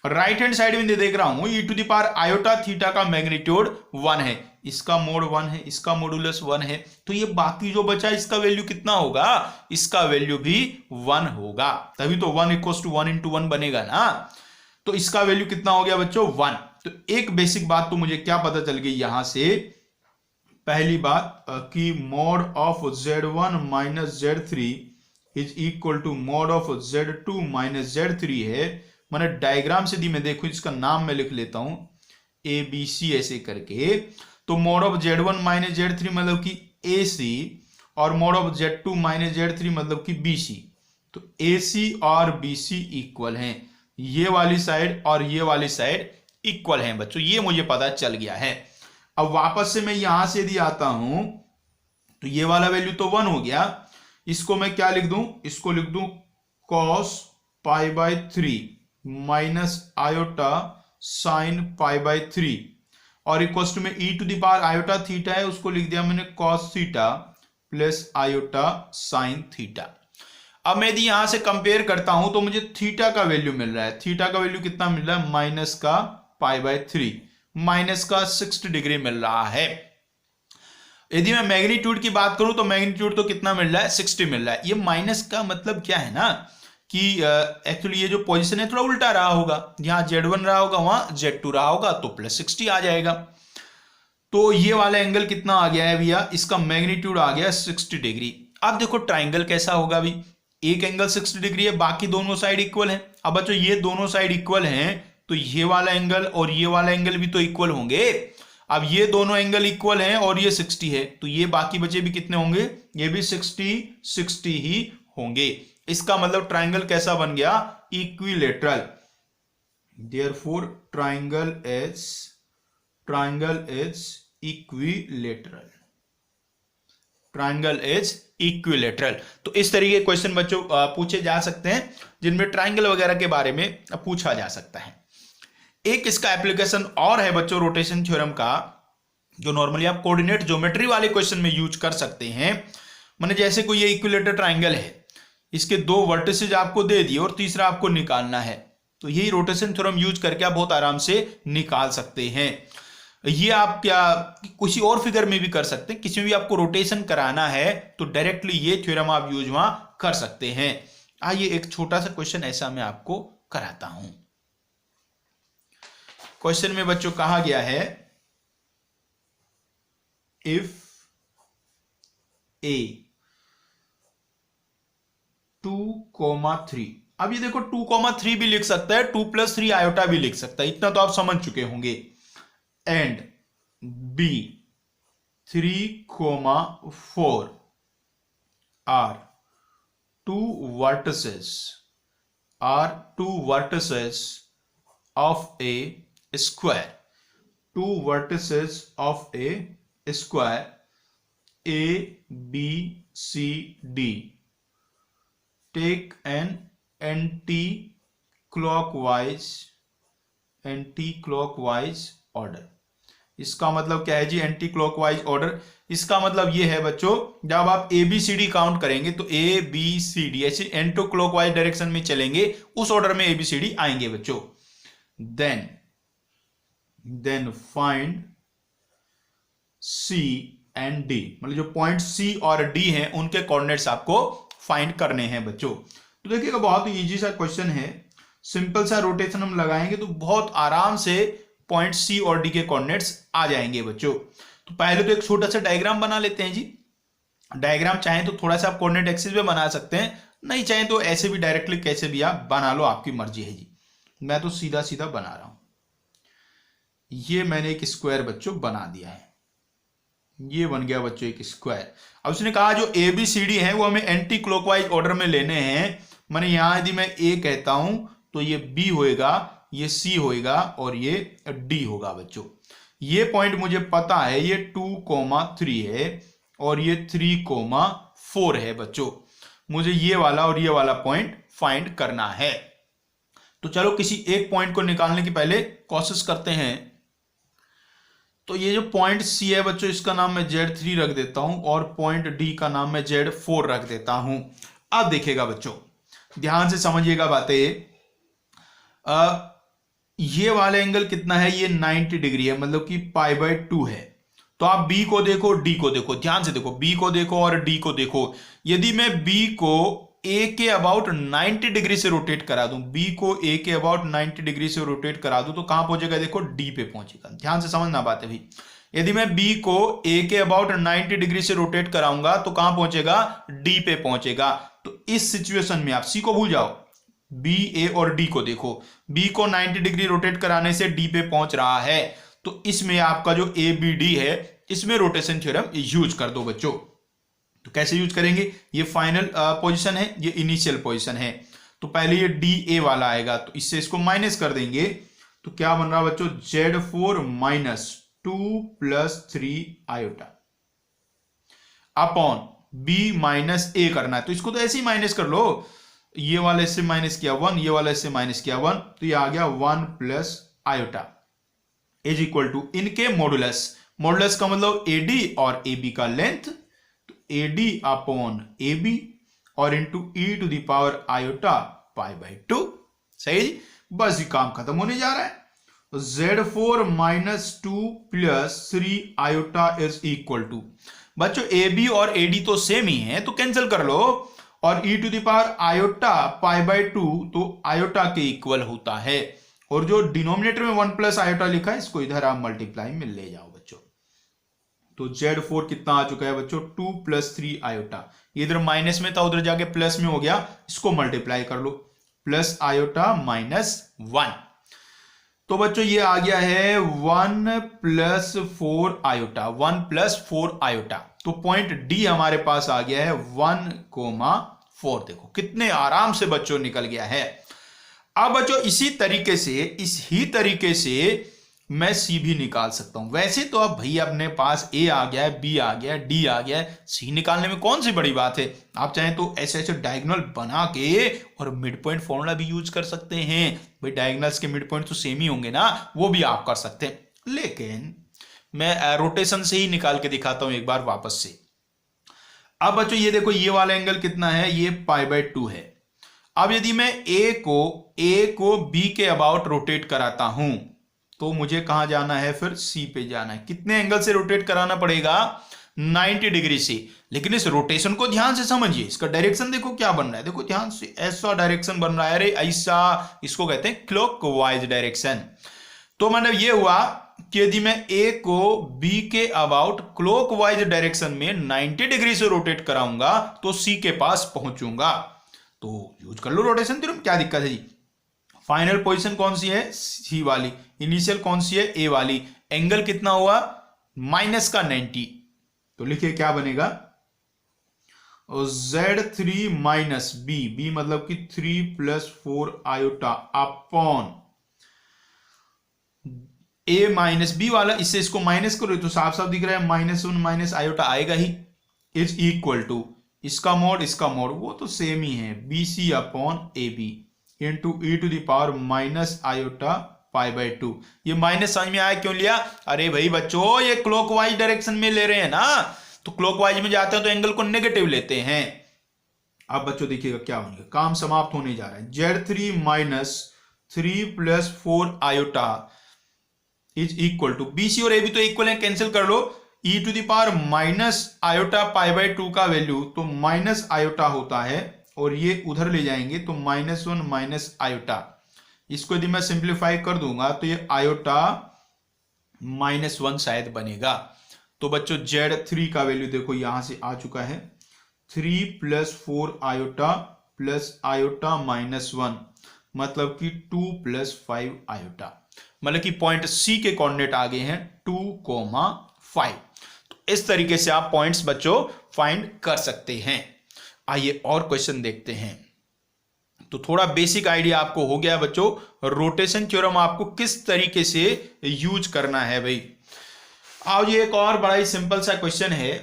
राइट हैंड साइड में देख रहा हूं e to the power iota theta का मैग्नीट्यूड 1 है, इसका मोड 1 है, इसका मॉडुलस 1 है, तो ये बाकी जो बचा इसका वैल्यू कितना होगा, इसका वैल्यू भी 1 होगा, तभी तो 1 इक्वल्स टू 1 इंटू 1 बनेगा ना। तो इसका वैल्यू कितना हो गया बच्चों, 1। तो एक बेसिक बात तो मुझे क्या पता चल गई यहां से, पहली बात कि mod of Z1 minus Z3 is equal to mod of Z2 minus Z3 है। मैंने डायग्राम से दी, मैं देखो इसका नाम मैं लिख लेता हूं ABC ऐसे करके। तो mod of Z1 minus Z3 मतलब कि AC और mod of Z2 minus Z3 मतलब कि BC। तो AC और BC इक्वल हैं, ये वाली साइड और ये वाली साइड इक्वल हैं बच्चों, ये मुझे पता चल गया है। अब वापस से मैं यहां से यदि आता हूं तो ये वाला वैल्यू तो 1 हो गया, इसको मैं क्या लिख दूं, इसको लिख दूं cos π/3 माइनस आयोटा साइन π/3 और इक्वल टू में e to the power iota theta है, उसको लिख दिया मैंने cos theta plus iota sine theta. अब मैं यदि यहां से कंपेयर करता हूं तो मुझे थीटा का वैल्यू मिल रहा है, थीटा का वैल्यू कितना मिल रहा है, माइनस का π/3, माइनस का 60 डिग्री मिल रहा है। यदि मैं मैग्नीट्यूड की बात करूं तो मैग्नीट्यूड तो कितना मिल रहा है, 60 मिल रहा है। ये माइनस का मतलब क्या है ना कि एक्चुअली ये जो पोजीशन है थोड़ा उल्टा रहा होगा, यहां Z1 रहा होगा वहां Z2 रहा होगा, तो प्लस 60 आ जाएगा। तो ये वाला एंगल कितना आ गया है भैया, इसका मैग्नीट्यूड आ गया 60 डिग्री। अब देखो ट्राइंगल कैसा होगा भी, एक एंगल 60 डिग्री है, बाकी दोनों साइड इक्वल है। अब बच्चों ये दोनों साइड इक्वल हैं तो ये वाला एंगल और ये वाला एंगल भी तो इक्वल होंगे। अब ये दोनों एंगल इक्वल हैं और ये 60 है, तो ये बाकी बचे भी कितने होंगे, ये भी 60 ही होंगे। इसका मतलब ट्राइंगल कैसा बन गया, equilateral. Therefore triangle is equilateral, triangle is equilateral. तो इस तरीके के क्वेश्चन बच्चों पूछे जा सकते हैं जिनमें ट्राइंगल वगैरह के बारे में पूछा जा सकता है। एक इसका एप्लीकेशन और है बच्चों रोटेशन थ्योरम का, जो नॉर्मली आप कोऑर्डिनेट ज्योमेट्री वाले क्वेश्चन में यूज कर सकते हैं। माने जैसे कोई ये इक्विलेटर ट्राइंगल है, इसके 2 वर्टिसेज आपको दे दिए और तीसरा आपको निकालना है, तो यही रोटेशन थ्योरम यूज करके आप बहुत आराम से निकाल सकते हैं। ये आप क्या किसी और फिगर में भी कर सकते हैं, किसी में भी आपको रोटेशन कराना है तो डायरेक्टली ये थ्योरम आप यूज वहां कर सकते हैं। आइए एक छोटा सा क्वेश्चन ऐसा मैं आपको कराता हूं। क्वेश्चन में बच्चों कहा गया है इफ ए 2,3, अब ये देखो 2,3 भी लिख सकता है, 2 + 3 आयोटा भी लिख सकता है, इतना तो आप समझ चुके होंगे। And B 3,4 are 2 vertices are two vertices of a square, two vertices of a square A B C D take an anti clockwise order. इसका मतलब क्या है जी, एंटी क्लॉकवाइज ऑर्डर? इसका मतलब ये है बच्चों, जब आप A B C D count करेंगे तो ए बी सी डी ऐसे एंटी क्लॉकवाइज डायरेक्शन में चलेंगे, उस ऑर्डर में ए बी सी डी आएंगे बच्चों। Then find C and D, मतलब जो पॉइंट सी और डी हैं उनके कोऑर्डिनेट्स आपको फाइंड करने हैं बच्चों। तो देखिएगा बहुत ही इजी सा क्वेश्चन है, सिंपल सा रोटेशन हम लगाएंगे तो बहुत आराम से पॉइंट सी और डी के कोऑर्डिनेट्स आ जाएंगे बच्चों। तो पहले तो एक छोटा सा डायग्राम बना लेते हैं जी। डायग्राम चाहें तो थोड़ा सा आप कोऑर्डिनेट एक्सिस में बना सकते हैं, नहीं चाहें तो ऐसे भी डायरेक्टली कैसे भी आप बना लो, आपकी मर्जी है जी। मैं तो सीधा सीधा बना रहा हूं। ये मैंने एक स्क्वायर बच्चों बना दिया है, ये बन गया बच्चों एक स्क्वायर। अब उसने कहा जो ए बी सी डी है वो हमें एंटी क्लॉकवाइज ऑर्डर में लेने हैं। मैंने यहां यदि मैं ए कहता हूं तो ये बी होएगा, ये सी होएगा और ये डी होगा बच्चों। ये पॉइंट मुझे पता है, ये 2,3 है और ये 3,4 है बच्चों। मुझे ये वाला और ये वाला पॉइंट फाइंड करना है। तो चलो किसी एक पॉइंट को निकालने की पहले कोशिश करते हैं। तो ये जो पॉइंट सी है बच्चों, इसका नाम मैं Z3 रख देता हूं और पॉइंट डी का नाम मैं Z4 रख देता हूं। अब देखिएगा बच्चों, ध्यान से समझिएगा बातें। ये वाला एंगल कितना है, ये 90 डिग्री है, मतलब कि π/2 है। तो आप बी को देखो, डी को देखो, ध्यान से देखो, बी को देखो और डी को देखो। यदि मैं बी को ए के अबाउट 90 डिग्री से रोटेट करा दूं, बी को ए के अबाउट 90 डिग्री से रोटेट करा दूं तो कहां पहुंचेगा, देखो डी पे पहुंचेगा। ध्यान से समझना बात है भाई। यदि मैं बी को ए के अबाउट 90 डिग्री से रोटेट कराऊंगा तो कहां पहुंचेगा, डी पे पहुंचेगा। तो इस सिचुएशन में आप सी को भूल जाओ, बी ए और डी को देखो। बी को 90 डिग्री रोटेट कराने से डी पे पहुंच रहा है, तो इसमें आपका जो ए बी डी है इसमें रोटेशन थ्योरम यूज कर दो बच्चों। तो कैसे यूज करेंगे, ये फाइनल पोजीशन है, ये इनिशियल पोजीशन है। तो पहले ये डी ए वाला आएगा, तो इससे इसको माइनस कर देंगे तो क्या बन रहा है बच्चों, Z4 - 2 + 3 iota upon B minus ए करना है। तो इसको तो ऐसे ही माइनस कर लो, ये वाला इससे माइनस किया 1, ये वाला इससे माइनस किया 1, तो ये आ गया 1 + आयोटा इज इक्वल टू इनके मॉडुलस। मॉडुलस का मतलब एडी और एबी का लेंथ, तो एडी अपॉन एबी और इंटू e⁻ आयोटा π/2। सही, बस ये काम खत्म होने जा रहा है। तो Z4 - 2 + 3 iota is equal to, बच्चों AB और AD तो सेम ही है तो कैंसिल कर लो, और e⁻ आयोटा π/2 तो आयोटा के इक्वल होता है। और जो डिनोमिनेटर में 1 + आयोटा लिखा है इसको इधर आप मल्टीप्लाई में ले जाओ बच्चों। तो Z4 कितना आ चुका है बच्चों, 2 + 3 आयोटा। इधर माइनस में था, उधर जाके प्लस में हो गया, इसको मल्टीप्लाई कर लो, प्लस आयोटा -1। तो बच्चों ये आ गया है 1 + 4 आयोटा, 1 + 4 आयोटा। तो पॉइंट डी हमारे पास आ गया है 1,4। देखो कितने आराम से बच्चों निकल गया है। अब बच्चों इसी तरीके से मैं सी भी निकाल सकता हूं। वैसे तो अब भैया अपने पास ए आ गया है, बी आ गया है, डी आ गया है, सी निकालने में कौन सी बड़ी बात है। आप चाहें तो ऐसे ऐसे डायगोनल बना के और मिड पॉइंट फॉर्मूला भी यूज कर सकते हैं। भाई डायगोनल्स के मिड पॉइंट तो सेम ही होंगे ना, वो भी आप कर सकते हैं। लेकिन मैं रोटेशन से ही निकाल के दिखाता हूं एक बार वापस से। अब बच्चों ये देखो, ये वाला एंगल कितना है, ये π/2 है। अब यदि मैं ए को बी के अबाउट रोटेट कराता हूं तो मुझे कहां जाना है, फिर सी पे जाना है। कितने एंगल से रोटेट कराना पड़ेगा, 90 डिग्री से। लेकिन इस रोटेशन को ध्यान से समझिए, इसका डायरेक्शन देखो क्या बन रहा है, देखो ध्यान से, ऐसा डायरेक्शन बन रहा है, अरे ऐसा, इसको कहते हैं क्लॉकवाइज डायरेक्शन। तो मतलब ये हुआ कि यदि मैं ए को बी के अबाउट क्लॉकवाइज डायरेक्शन में 90 डिग्री से रोटेट कराऊंगा तो सी के पास पहुंचूंगा। तो यूज कर लो रोटेशन थ्योरम, क्या दिक्कत है जी। फाइनल पोजीशन कौन सी है, सी वाली। इनिशियल कौन सी है, ए वाली। एंगल कितना हुआ, -90। तो लिखिए क्या बनेगा, Z3 माइनस बी मतलब कि 3 प्लस 4 आयोटा अपॉन ए माइनस बी वाला, इससे इसको माइनस करो तो साफ साफ दिख रहा है -1 माइनस आयोटा आएगा ही, इज इक्वल टू इसका मोड वो तो सेम ही है, B C upon A B into e to the power minus iota pi by 2। ये माइनस समझ में आया क्यों लिया? अरे भाई बच्चों, ये क्लॉकवाइज डायरेक्शन में ले रहे हैं ना, तो क्लॉकवाइज में जाते हैं तो एंगल को नेगेटिव लेते हैं। अब बच्चों देखिएगा क्या होगा, काम समाप्त होने जा रहा है। Z3 minus 3 plus 4 iota is equal to, B C और ए बी तो इक्वल है, कैंसिल कर लो, E to the power minus iota pi by 2 का वैल्यू तो माइनस आयोटा होता है, और ये उधर ले जाएंगे तो -1 माइनस आयोटा। इसको यदि मैं सिंप्लीफाई कर दूंगा तो ये आयोटा -1 शायद बनेगा। तो बच्चों Z3 का वैल्यू देखो यहां से आ चुका है, 3 प्लस 4 आयोटा प्लस आयोटा -1 मतलब कि 2 प्लस 5 आयोटा, मतलब कि पॉइंट सी के कोऑर्डिनेट आ गए हैं 2,5। तो इस तरीके से आप पॉइंट्स बच्चों फाइंड कर सकते हैं। आइए और क्वेश्चन देखते हैं। तो थोड़ा बेसिक आइडिया आपको हो गया बच्चों, रोटेशन थ्योरम आपको किस तरीके से यूज करना है भाई। आओ ये एक और बड़ा ही सिंपल सा क्वेश्चन है।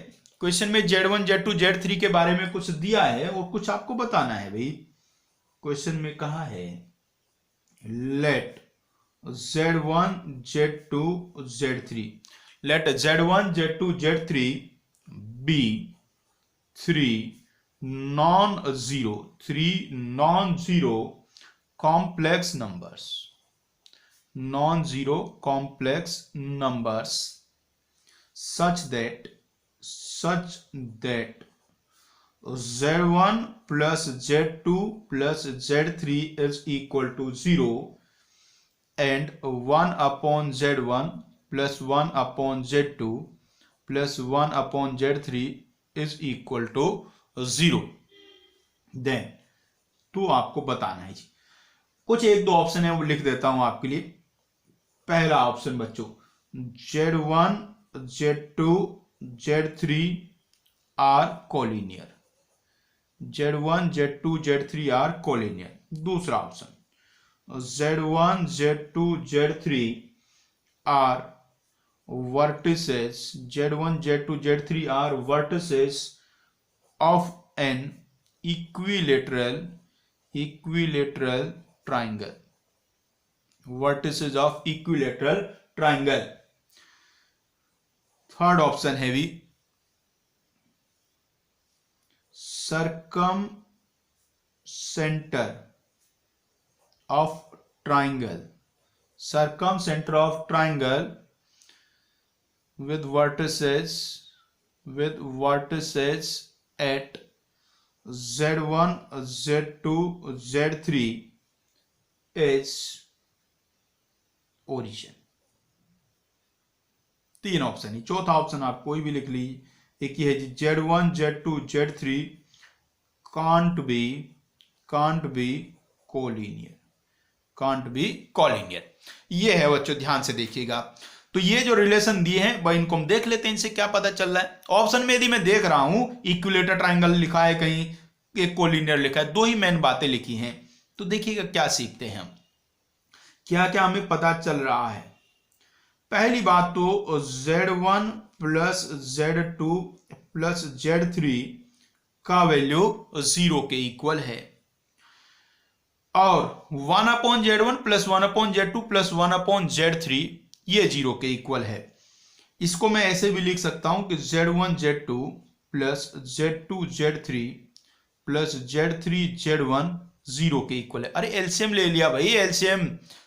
क्वेश्चन में Z1 Z2 Z3 के बारे में कुछ दिया है और कुछ आपको बताना है भाई। क्वेश्चन में कहा है late Z1 Z2 Z3, let Z1 Z2 Z3 be three non-zero complex numbers, non-zero complex numbers such that Z1 plus Z2 plus Z3 is equal to 0 and 1 upon Z1 plus 1 upon Z2 plus 1 upon Z3 is equal to 0। Then तो आपको बताना है जी, कुछ एक दो ऑप्शन है वो लिख देता हूं आपके लिए। पहला ऑप्शन बच्चों Z1 Z2 Z3 are collinear, Z1 Z2 Z3 are collinear. दूसरा option Z1 Z2 Z3 are vertices, Z1 Z2 Z3 are vertices of an equilateral triangle, vertices of equilateral triangle। Third option है भी circumcenter of triangle, circumcenter of triangle with vertices at Z1 Z2 Z3 is origin। तीन ऑप्शन है, चौथा ऑप्शन आप कोई भी लिख लीजिए। एक ही है जी Z1 Z2 Z3 can't be collinear। ये है बच्चों, ध्यान से देखिएगा। तो ये जो रिलेशन दिए हैं भाई इनको हम देख लेते हैं, इनसे क्या पता चल रहा है। ऑप्शन में यदि मैं देख रहा हूं इक्विलेटर ट्राइंगल लिखा है, कहीं एक कोलिनियर लिखा है, दो ही मेन बातें लिखी हैं। तो देखिएगा क्या सीखते हैं हम, क्या क्या हमें पता चल रहा है। पहली बात तो Z1 plus Z2 plus Z3 का वैल्यू 0 के इक्वल है, और 1 upon Z1 plus 1 upon Z2 plus 1 upon Z3 ये 0 के इक्वल है। इसको मैं ऐसे भी लिख सकता हूं कि Z1 Z2 plus Z2 Z3 plus Z3 Z1 0 के इक्वल है। अरे एलसीएम ले लिया भाई, एलसीएम।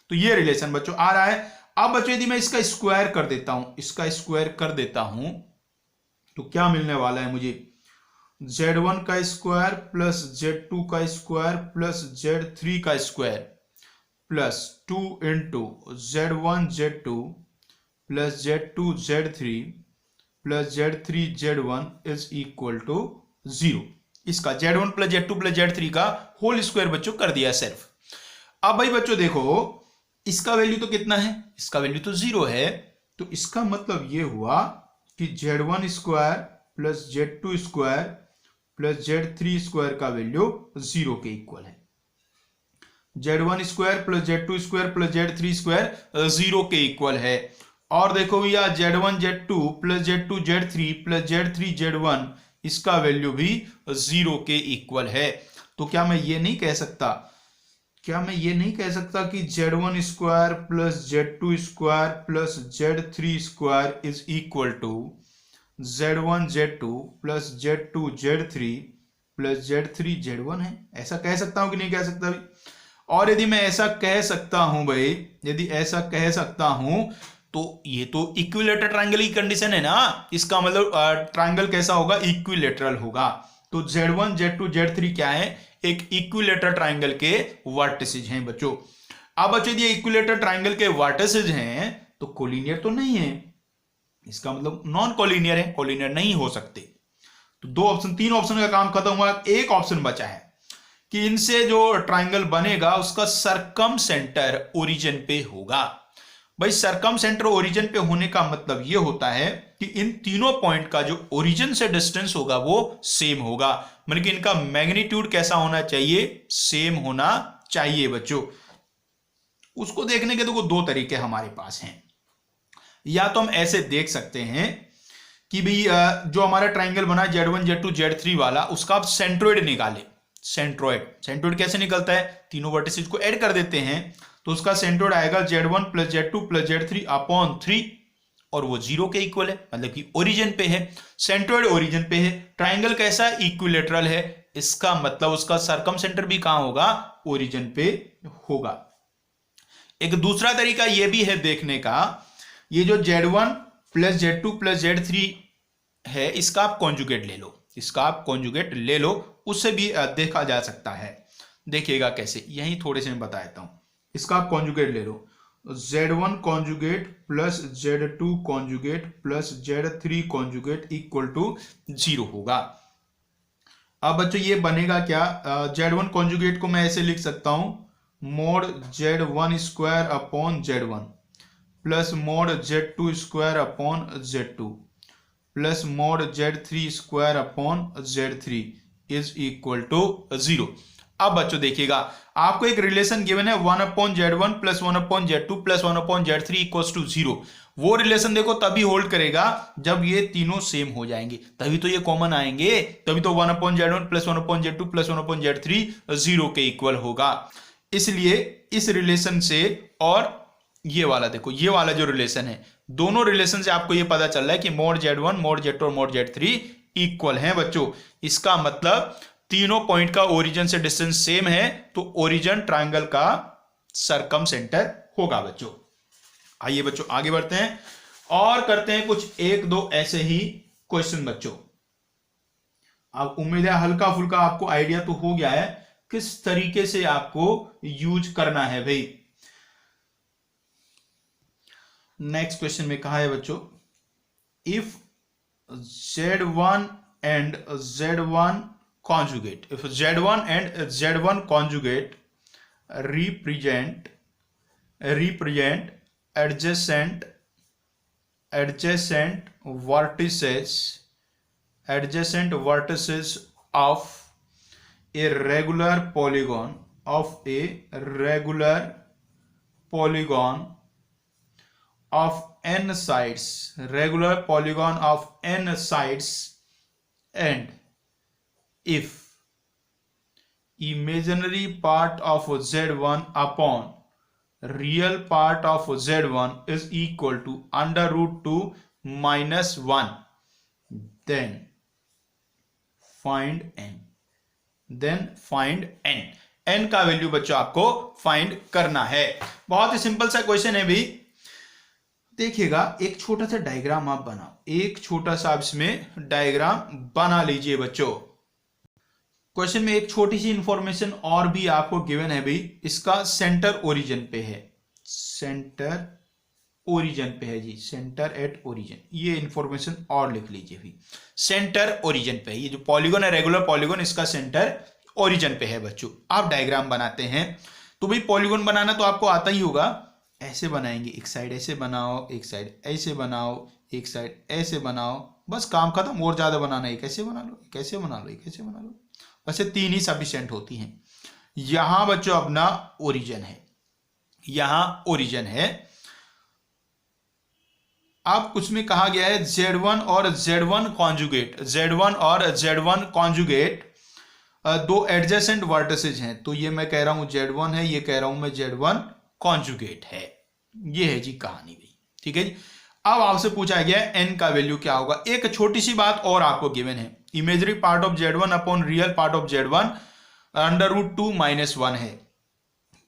तो ये रिलेशन बच्चों आ रहा है। अब बच्चों यदि मैं इसका स्क्वायर कर देता हूं, तो क्या मिलने वाला है मुझे, Z1 का स्क्वायर प्लस Z2 का स्क्वायर प्लस Z3 का square plus 2 into Z1 Z2 plus Z2 Z3 plus Z3 Z1 is equal to 0। इसका Z1 plus Z2 plus Z3 का होल स्क्वायर बच्चों कर दिया सिर्फ। अब भाई बच्चों देखो इसका वैल्यू तो कितना है, इसका वैल्यू तो 0 है। तो इसका मतलब ये हुआ कि Z1 square plus Z2 square plus Z3 square का वैल्यू 0 के इक्वल है। Z1 square plus Z2 square plus Z3 square 0 के इक्वल है। और देखो भैया Z1 Z2 plus Z2 Z3 plus Z3 Z1 इसका वैल्यू भी 0 के इक्वल है। तो क्या मैं ये नहीं कह सकता कि Z1 square plus Z2 square plus Z3 square is equal to Z1 Z2 plus Z2 Z3 plus Z3 Z1 है? ऐसा कह सकता हूं कि नहीं कह सकता भाई? और यदि मैं ऐसा कह सकता हूं भाई, यदि ऐसा कह सकता हूं तो ये तो इक्विलेटरल ट्रायंगल की कंडीशन है ना। इसका मतलब ट्रायंगल कैसा होगा? इक्विलेटरल होगा। तो Z1 Z2 Z3 क्या है? एक इक्विलेटरल ट्रायंगल के वर्टिसेज हैं बच्चों। अब बच्चों ये इक्विलेटरल ट्रायंगल के वर्टिसेज हैं तो कोलिनियर तो नहीं है, इसका मतलब नॉन कोलिनियर है, कोलिनियर नहीं हो सकते। तो दो ऑप्शन, तीन ऑप्शन का काम खत्म हुआ। एक ऑप्शन बचा है कि इनसे जो ट्रायंगल बनेगा उसका सरकम सेंटर ओरिजिन पे होगा। भाई सरकम सेंटर ओरिजिन पे होने का मतलब यह होता है कि इन तीनों पॉइंट का जो ओरिजिन से डिस्टेंस होगा वो सेम होगा, मतलब कि इनका मैग्नीट्यूड कैसा होना चाहिए? सेम होना चाहिए बच्चों। उसको देखने के देखो दो तरीके हमारे पास हैं। या तो हम ऐसे देख सकते हैं कि भाई जो हमारा ट्रायंगल बना Z1 Z2 Z3 वाला, उसका आप सेंट्रोइड निकाले। सेंट्रोइड कैसे निकलता है? तीनों वर्टिसेज को ऐड कर देते हैं तो उसका सेंट्रोइड आएगा Z1 plus Z2 plus Z3 upon 3 और वो 0 के इक्वल है, मतलब कि ओरिजिन पे है। सेंट्रोइड ओरिजिन पे है। ट्रायंगल कैसा? इक्विलेटरल है। इसका मतलब उसका सरकम सेंटर भी कहां होगा? ओरिजिन पे होगा। एक दूसरा तरीका यह भी है देखने का, ये जो Z1 plus Z2 plus Z3 है इसका आप कॉन्जुगेट ले लो, उससे भी देखा जा सकता है। देखिएगा कैसे, यही थोड़े से मैं बता देता हूं। इसका आप कॉन्जुगेट ले लो, Z1 conjugate plus Z2 conjugate plus Z3 conjugate equal to 0 होगा। अब बच्चों ये बनेगा क्या? Z1 कॉन्जुगेट को मैं ऐसे लिख सकता हूं, mod Z1 square upon Z1 plus mod Z2 square upon Z2 plus mod Z3 square upon Z3 is equal to 0। अब बच्चों देखिएगा, आपको एक रिलेशन गिवन है 1/Z1 plus 1/Z2 plus 1/Z3 equals to 0। वो रिलेशन देखो तभी होल्ड करेगा जब ये तीनों सेम हो जाएंगे, तभी तो ये कॉमन आएंगे, तभी तो 1/Z1 plus 1/Z2 plus 1/Z3 0 के इक्वल होगा। इसलिए इस रिलेशन से और ये वाला देखो, ये वाला जो रिलेशन है, दोनों रिलेशन से आपको ये पता चल रहा है कि मोड Z1 मोड Z2 और मोड Z3 इक्वल हैं बच्चों। इसका मतलब तीनों पॉइंट का ओरिजिन से डिस्टेंस सेम है तो ओरिजिन ट्रायंगल का सरकम सेंटर होगा बच्चों। आइए बच्चों आगे बढ़ते हैं और करते हैं कुछ एक दो ऐसे ही क्वेश्चन बच्चों। अब उम्मीद है हल्का फुल्का आपको आइडिया तो हो गया है किस तरीके से आपको यूज करना है भाई। नेक्स्ट क्वेश्चन में कहा है बच्चों, if Z1 and Z1 conjugate, if Z1 and Z1 conjugate represent adjacent vertices of a regular polygon of n sides, regular polygon of n sides, and if imaginary part of Z1 upon real part of Z1 is equal to under root 2 minus 1, then find n। n का वैल्यू बच्चों आपको फाइंड करना है। बहुत ही सिंपल सा क्वेश्चन है भाई। देखिएगा एक छोटा सा डायग्राम आप बनाओ, एक छोटा सा इसमें डायग्राम बना लीजिए बच्चों। क्वेश्चन में एक छोटी सी इंफॉर्मेशन और भी आपको गिवन है भाई, इसका सेंटर ओरिजिन पे है, सेंटर एट ओरिजिन, ये इंफॉर्मेशन और लिख लीजिए भाई। सेंटर ओरिजिन पे है, ये जो पॉलीगन है रेगुलर पॉलीगन, इसका सेंटर ओरिजिन पे है बच्चों। आप डायग्राम बनाते हैं तो भाई पॉलीगन बनाना तो आपको आता ही होगा। ऐसे बनाएंगे, एक साइड ऐसे बनाओ, एक साइड ऐसे बनाओ, एक साइड ऐसे बनाओ, बस काम खत्म। और ज्यादा बनाना है, कैसे बना लो, कैसे बना लो, कैसे बना लो, बस ये 3 ही सफिशिएंट होती हैं। यहां बच्चों अपना ओरिजिन है, यहां ओरिजिन है। अब कुछ में कहा गया है Z1 और Z1 कॉन्जुगेट, Z1 और Z1 कॉन्जुगेट दो एडजेसेंट वर्टिसेज हैं। तो ये मैं कह रहा हूं Z1 है, ये कह रहा हूं मैं Z1 कॉन्जुगेट है। ये है जी कहानी भाई, ठीक है जी। अब आपसे पूछा गया है n का वैल्यू क्या होगा। एक छोटी सी बात और आपको गिवन है, imagery part of Z1 upon real part of Z1 √2 - 1 है।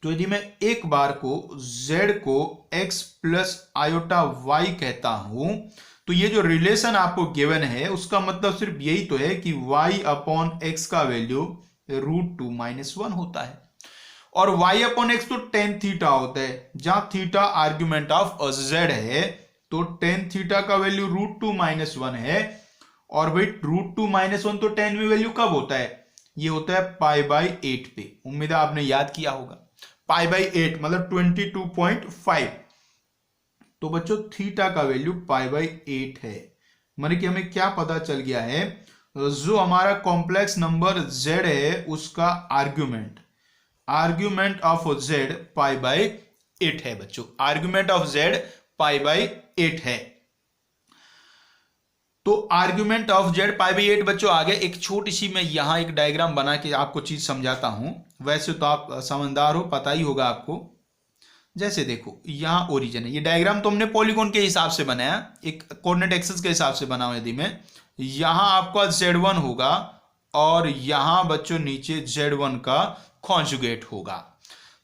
तो यदि मैं एक बार को z को x प्लस आयोटा y कहता हूं, तो ये जो रिलेशन आपको गिवन है उसका मतलब सिर्फ यही तो है कि y अपॉन x का वैल्यू √2 - 1 होता है, और y अपॉन x तो tan थीटा होता है। जहां थीटा आर्ग्यूमेंट ऑफ z है, तो tan थीटा का वैल्यू √2 - 1 है। और भाई √2 - 1 तो tan में वैल्यू कब होता है, ये होता है π/8 पे। उम्मीद है आपने याद किया होगा, π/8 मतलब 22.5। तो बच्चों थीटा का वैल्यू π/8 है। मतलब कि हमें क्या पता चल गया है, जो हमारा कॉम्प्लेक्स नंबर z है उसका आर्ग्यूमेंट ऑफ z π/8 है बच्चों, आर्ग्यूमेंट ऑफ z π/8 है। तो आर्ग्यूमेंट ऑफ z π/8 बच्चों आ गया। एक छोटी सी मैं यहां एक डायग्राम बना के आपको चीज समझाता हूं, वैसे तो आप समझदार हो, पता ही होगा आपको। जैसे देखो यहां ओरिजिन है, ये डायग्राम तो हमने पॉलीगॉन के हिसाब से बनाया, एक कोऑर्डिनेट एक्सिस के हिसाब से बनाऊं। यदि मैं यहां आपका Z1 होगा और यहां बच्चों नीचे Z1 का कॉन्जुगेट होगा,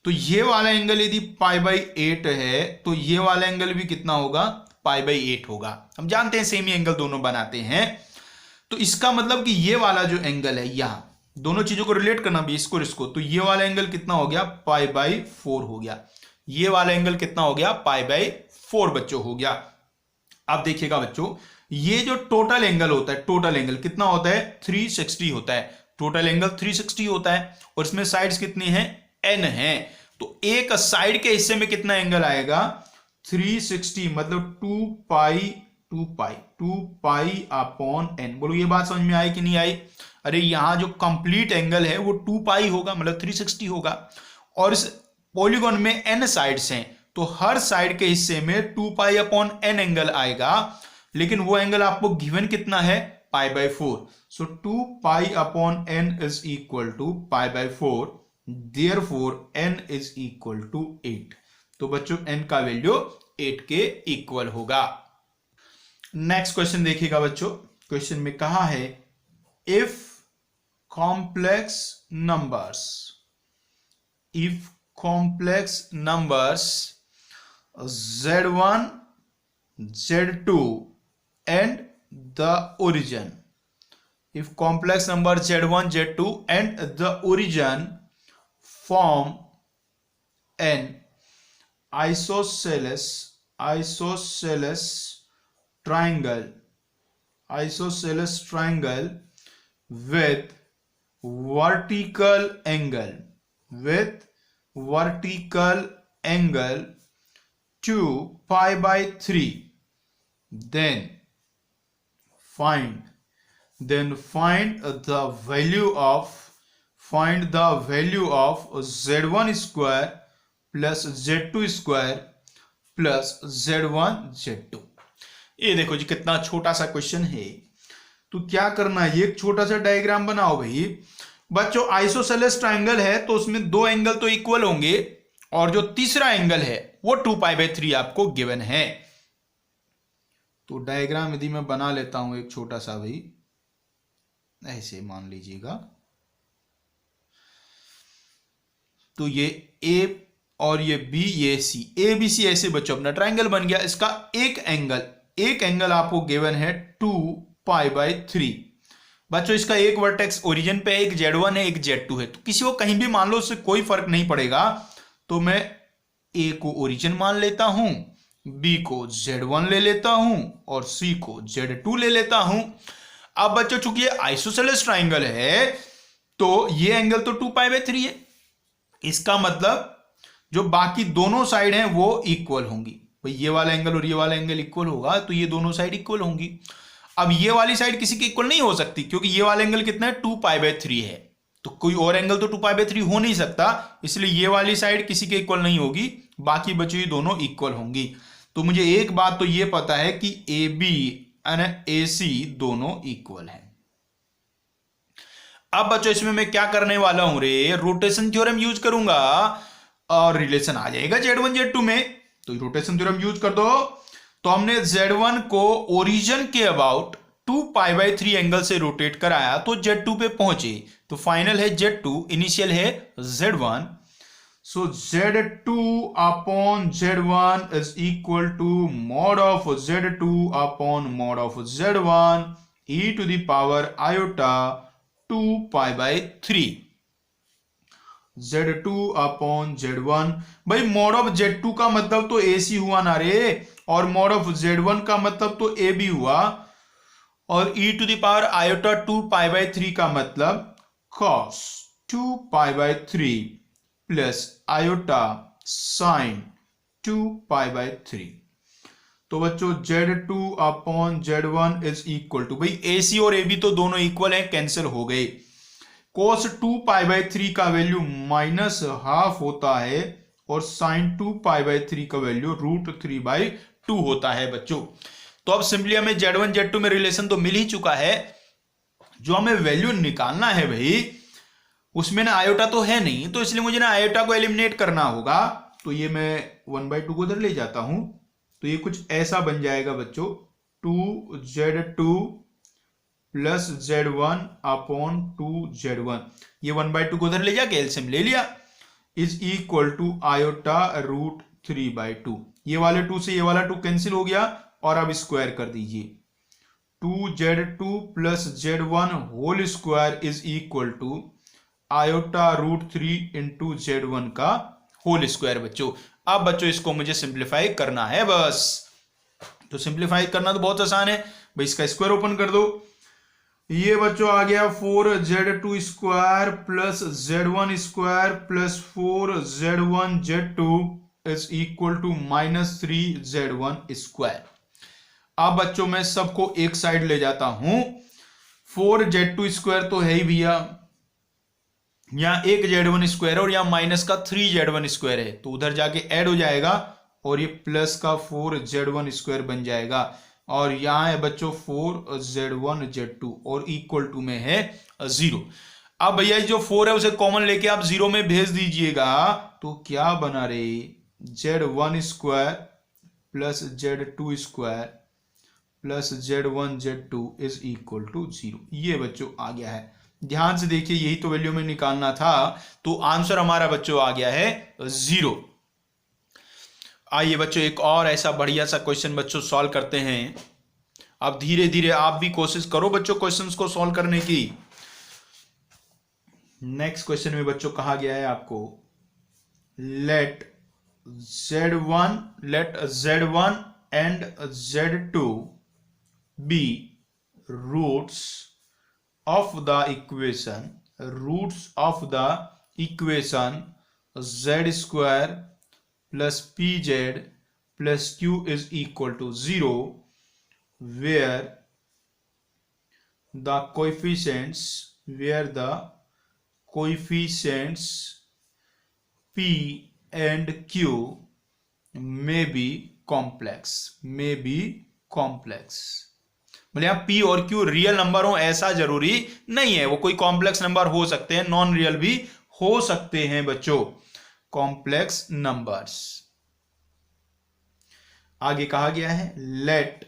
तो ये वाला एंगल यदि π/8 है तो ये वाला एंगल भी कितना होगा, π/8 होगा। हम जानते हैं सेमी एंगल दोनों बनाते हैं। तो इसका मतलब कि ये वाला जो एंगल है, यहां दोनों चीजों को रिलेट करना भी, इसको इसको, तो ये वाला एंगल कितना हो गया, π/4 हो गया। ये वाला एंगल कितना हो गया, π/4 बच्चों हो गया। अब देखिएगा बच्चों, ये जो टोटल एंगल होता है, टोटल एंगल कितना होता है, 360 होता है। टोटल एंगल 360 होता है और इसमें साइड्स कितनी हैं, n है। तो एक साइड के हिस्से में कितना एंगल आएगा, 360 मतलब 2π अपॉन n। बोलो ये बात समझ में आई कि नहीं आई। अरे यहां जो कंप्लीट एंगल है वो 2π होगा, मतलब 360 होगा। और इस पॉलीगॉन में n साइड्स हैं, तो हर साइड के हिस्से में 2π अपॉन n एंगल आएगा। लेकिन वो एंगल आपको गिवन कितना है, π/4। So 2π upon n is equal to π/4, therefore n is equal to 8। तो बच्चों n का वैल्यू 8 के इक्वल होगा। नेक्स्ट क्वेश्चन देखिएगा बच्चों, क्वेश्चन में कहा है if complex numbers z1 z2 and the origin, if complex number z1 z2 and the origin form an isosceles triangle with vertical angle 2π/3, then find the value of z1 square plus z2 square plus z1 z2। ये देखो जी कितना छोटा सा क्वेश्चन है। तो क्या करना है, एक छोटा सा डायग्राम बनाओ भाई। बच्चों आइसोसेलेस ट्रायंगल है तो उसमें दो एंगल तो इक्वल होंगे, और जो तीसरा एंगल है वो 2π/3 आपको गिवन है। तो डायग्राम यदि मैं बना लेता हूं एक छोटा सा भाई, ऐसे मान लीजिएगा। तो ये A और ये B, ये C, ABC ऐसे बच्चों अपना ट्रायंगल बन गया। इसका एक एंगल आपको गिवन है 2π/3। बच्चों इसका एक वर्टेक्स ओरिजिन पे, एक Z1 है, एक Z2 है। तो किसी को कहीं भी मान लो, उससे कोई फर्क नहीं पड़ेगा। तो मैं A को ओरिजिन मान लेता हूं, B को Z1 ले लेता हूं और C को Z2 ले लेता हूं। अब बच्चों चूंकि ये आइसोसेलेस ट्रायंगल है तो ये एंगल तो 2π/3 है। इसका मतलब जो बाकी दोनों साइड हैं वो इक्वल होंगी। भाई ये वाला एंगल और ये वाला एंगल इक्वल होगा तो ये दोनों साइड इक्वल होंगी। अब ये वाली साइड किसी के इक्वल नहीं हो सकती क्योंकि ये वाला एंगल कितना है 2π/3 है, तो कोई और एंगल तो 2π/3 हो नहीं सकता, इसलिए ये वाली साइड किसी के इक्वल नहीं होगी, बाकी बची हुई दोनों इक्वल होंगी। तो मुझे एक बात तो ये पता है कि AB और AC दोनों इक्वल हैं। अब बच्चों इसमें मैं क्या करने वाला हूं रे, रोटेशन थ्योरम यूज करूंगा और रिलेशन आ जाएगा Z1 Z2 में। तो रोटेशन थ्योरम यूज कर दो। तो हमने Z1 को ओरिजिन के अबाउट 2π/3 एंगल से रोटेट कराया तो Z2 पे पहुंचे, तो फाइनल है Z2, इनिशियल है Z1। So Z2 upon Z1 is equal to mod of Z2 upon mod of Z1 e to the power iota 2π/3 Z2 upon Z1। भाई मॉड ऑफ Z2 का मतलब तो AC हुआ ना रे, और मॉड ऑफ Z1 का मतलब तो AB हुआ, और e to the power iota 2π/3 का मतलब cos 2π/3 प्लस आयोटा साइन 2π/3। तो बच्चों Z2 upon Z1 is equal to, भाई AC और AB तो दोनों इक्वल हैं, कैंसिल हो गए। cos 2π/3 का वैल्यू -½ होता है और sin 2π/3 का वैल्यू √3/2 होता है बच्चों। तो अब सिंपली हमें Z1 Z2 में रिलेशन तो मिल ही चुका है, जो हमें वैल्यू निकालना है भाई उसमें ना आयोटा तो है नहीं, तो इसलिए मुझे ना आयोटा को एलिमिनेट करना होगा। तो ये मैं 1/2 को उधर ले जाता हूं, तो ये कुछ ऐसा बन जाएगा बच्चों, 2Z2 plus Z1 upon 2Z1, ये 1/2 को उधर ले जाके एलसीएम ले लिया, इज इक्वल टू आयोटा √3/2। ये वाले 2 से ये वाला 2 कैंसिल हो गया, और अब स्क्वायर कर दीजिए, 2Z2 plus Z1 whole square is equal to iota √3 into Z1 का होल स्क्वायर। बच्चों अब बच्चों इसको मुझे सिंप्लीफाई करना है बस। तो सिंप्लीफाई करना तो बहुत आसान है भाई, इसका स्क्वायर ओपन कर दो, ये बच्चों आ गया 4Z2 square plus Z1 square plus 4Z1 Z2 is equal to -3Z1 square. अब बच्चों मैं सबको एक साइड ले जाता हूं, 4Z2 स्क्वायर तो है ही भैया, यहां एक Z1 स्क्वायर है और यहां माइनस का 3Z1 स्क्वायर है, तो उधर जाके ऐड हो जाएगा और ये प्लस का 4Z1 स्क्वायर बन जाएगा, और यहां है बच्चों 4Z1 Z2 और इक्वल टू में है 0। अब भैया जो 4 है उसे कॉमन लेके आप 0 में भेज दीजिएगा, तो क्या बना रे, Z1 square plus Z2 square plus Z1 Z2 is equal to 0। ये बच्चों आ गया है, ध्यान से देखिए यही तो वैल्यू में निकालना था, तो आंसर हमारा बच्चों आ गया है 0। आइए बच्चों एक और ऐसा बढ़िया सा क्वेश्चन बच्चों सॉल्व करते हैं। अब धीरे धीरे आप भी कोशिश करो बच्चों क्वेश्चंस को सॉल्व करने की। नेक्स्ट क्वेश्चन में बच्चों कहा गया है आपको, let Z1 and Z2 be roots of the equation z square plus pz plus q is equal to 0, where the coefficients p and q may be complex। बोले यहाँ P और Q रियल नंबर हो ऐसा जरूरी नहीं है, वो कोई कॉम्प्लेक्स नंबर हो सकते हैं, नॉन रियल भी हो सकते हैं बच्चों, कॉम्प्लेक्स नंबर्स। आगे कहा गया है let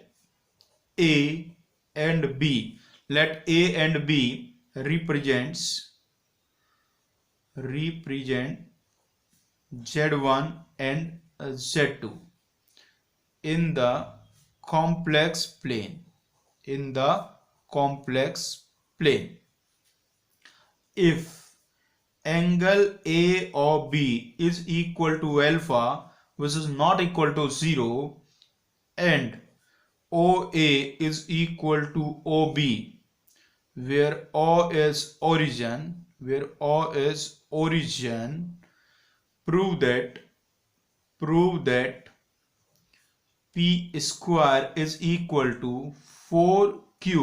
A and B represent Z1 and Z2 in the complex plane if angle A or B is equal to alpha which is not equal to 0 and OA is equal to OB where O is origin, prove that prove that P square is equal to 4q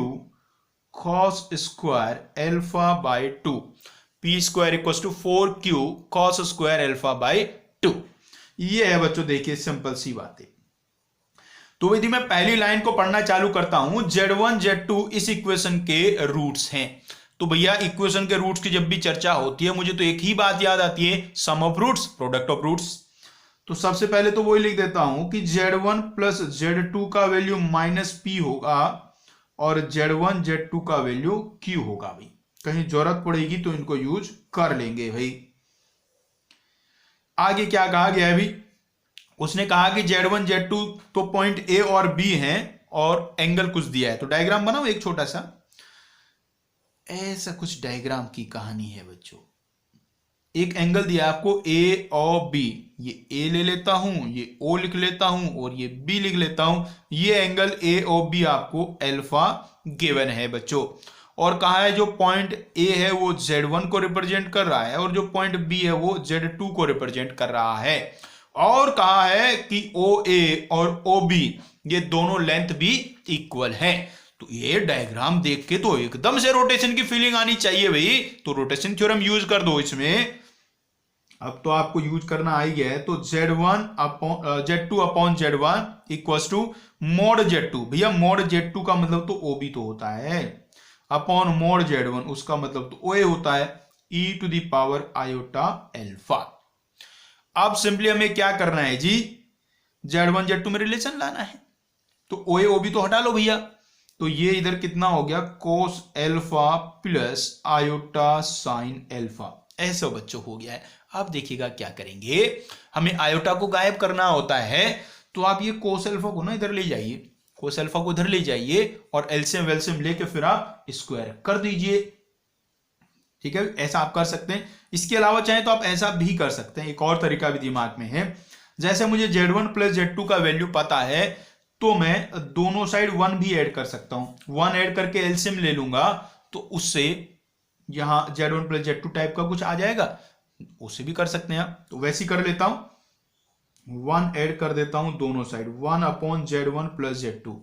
cos square alpha by 2। P square equal to 4q cos square alpha by 2। ये है बच्चों, देखिए सिंपल सी बात है। तो यदि मैं पहली लाइन को पढ़ना चालू करता हूं, Z1 Z2 इस इक्वेशन के रूट्स हैं। तो भैया इक्वेशन के रूट्स की जब भी चर्चा होती है मुझे तो एक ही बात याद आती है, sum of roots, product of roots. तो सबसे पहले तो वही लिख देता हूं कि Z1 प्लस Z2 का वैल्यू माइनस P होगा और Z1 Z2 का वैल्यू Q होगा। भाई कहीं जरूरत पड़ेगी तो इनको यूज कर लेंगे। भाई आगे क्या कहा गया है? अभी उसने कहा कि Z1 Z2 तो पॉइंट A और B हैं और एंगल कुछ दिया है। तो डायग्राम बनाओ एक छोटा सा, ऐसा कुछ डायग्राम की कहानी है बच्चों। एक एंगल दिया है आपको A और B, ये A ले लेता हूं, ये O लिख लेता हूं और ये B लिख लेता हूं। ये एंगल A और B आपको अल्फा गिवन है बच्चों। और कहा है जो पॉइंट A है वो Z1 को रिप्रेजेंट कर रहा है और जो पॉइंट B है वो Z2 को रिप्रेजेंट कर रहा है। और कहा है कि OA और OB ये दोनों लेंथ भी इक्वल हैं। तो ये डायग्राम देख के तो एकदम से रोटेशन की फीलिंग आनी चाहिए भाई। तो रोटेशन थ्योरम यूज कर दो इसमें। अब तो आपको यूज करना आ ही गया है। तो Z2 upon Z1 equal to mode Z2। भैया मोड Z2 का मतलब तो OB तो होता है, अपॉन मोड Z1 उसका मतलब तो OA होता है, e to the power iota alpha. अब सिंपली हमें क्या करना है जी, Z1 Z2 में रिलेशन लाना है। तो OA OB तो हटा लो भैया। तो ये इधर कितना हो गया, कोस alpha plus iota sine alpha. ऐसा बच्चों हो गया है। अब देखिएगा क्या करेंगे, हमें आयोटा को गायब करना होता है। तो आप ये कोस एल्फा को ना इधर ले जाइए, कोस एल्फा को इधर ले जाइए और एलसीएम वेलसीएम लेके फिर आप स्क्वायर कर दीजिए। ठीक है, ऐसा आप कर सकते हैं। इसके अलावा चाहे तो आप ऐसा भी कर सकते हैं, एक और तरीका भी दिमाग में है। जैसे मुझे Z1 प्लस Z2 का वैल्यू पता है तो मैं दोनों साइड 1 भी ऐड कर सकता हूं। 1 ऐड करके एलसीएम ले लूंगा तो उससे यहां Z1 प्लस Z2 टाइप का कुछ आ जाएगा, उसे भी कर सकते हैं आप। तो वैसे ही कर लेता हूं, 1 ऐड कर देता हूं दोनों side, 1 upon Z1 plus Z2।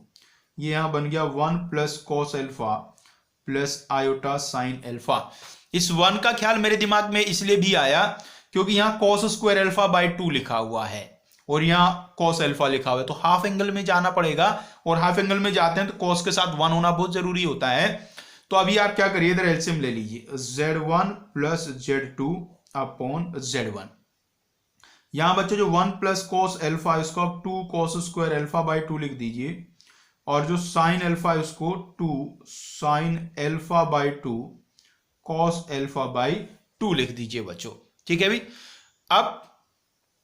ये यहां बन गया 1 plus cos alpha plus iota sine alpha. इस 1 का ख्याल मेरे दिमाग में इसलिए भी आया क्योंकि यहां कॉस स्क्वायर एल्फा बाई 2 लिखा हुआ है और यहां कॉस एल्फा लिखा हुआ है। तो हाफ एंगल में जाना पड़ेगा और हाफ एंगल में जाते हैं तो कॉस के साथ 1 होना बहुत जरूरी होता है। तो अभी आप क्या करिए, इधर एलसीएम ले लीजिए, Z1 plus Z2 upon Z1। यहां बच्चों जो 1 प्लस कॉस एल्फा है उसको आप 2 कॉस स्क्वायर एल्फा बाई 2 लिख दीजिए और जो साइन एल्फा है उसको 2 sine alpha by 2 cos alpha by 2 लिख दीजिए बच्चों। ठीक है भाई। अब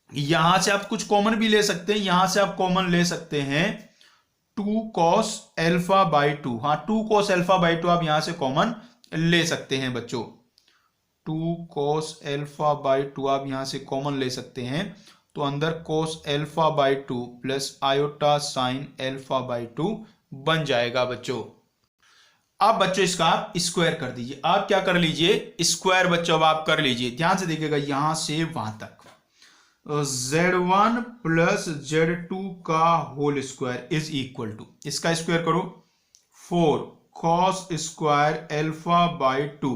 यहां से आप कुछ कॉमन भी ले सकते हैं, यहां से आप कॉमन ले सकते हैं 2 कॉस एल्फा बाई 2। हाँ, 2 कॉस एल्फा बाई 2 आप यहां से कॉमन ले सकते हैं बच्चों। 2 कॉस एल्फा बाई 2 आप यहां से कॉमन ले सकते हैं। तो अंदर कोस alpha by 2 plus iota sine alpha by 2 बन जाएगा बच्चों। अब बच्चों इसका आप स्क्वायर कर दीजिए। आप क्या कर लीजिए, स्क्वायर बच्चों अब आप कर लीजिए। ध्यान से देखिएगा यहां से वहां तक Z1 प्लस Z2 का whole square is equal to, इसका स्क्वायर करो 4 कॉस स्क्वायर एल्फा बाई 2।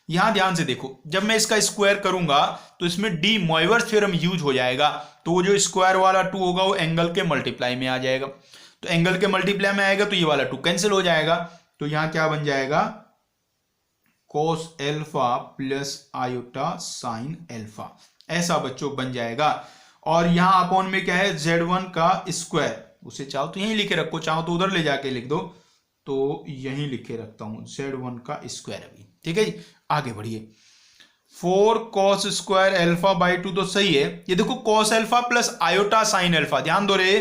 यहां ध्यान से देखो, जब मैं इसका स्क्वायर करूंगा तो इसमें डी मोइवर्स थ्योरम यूज हो जाएगा। तो वो जो स्क्वायर वाला 2 होगा वो एंगल के मल्टीप्लाई में आ जाएगा। तो एंगल के मल्टीप्लाई में आएगा तो ये वाला 2 कैंसिल हो जाएगा। तो यहां क्या बन जाएगा, कोस alpha plus iota sine alpha, ऐसा बच्चों बन जाएगा। और यहां अपॉन में क्या है, Z1 का स्क्वायर, उसे चाहो तो यहीं लिखे रखो, चाहो तो उधर ले जाके लिख दो। तो यहीं लिखे रखता हूं Z1 का स्क्वायर अभी। ठीक है जी, आगे बढ़िए। 4 कॉस स्क्वायर एल्फा बाई 2 तो सही है। ये देखो cos alpha plus iota sine alpha, ध्यान दो रे,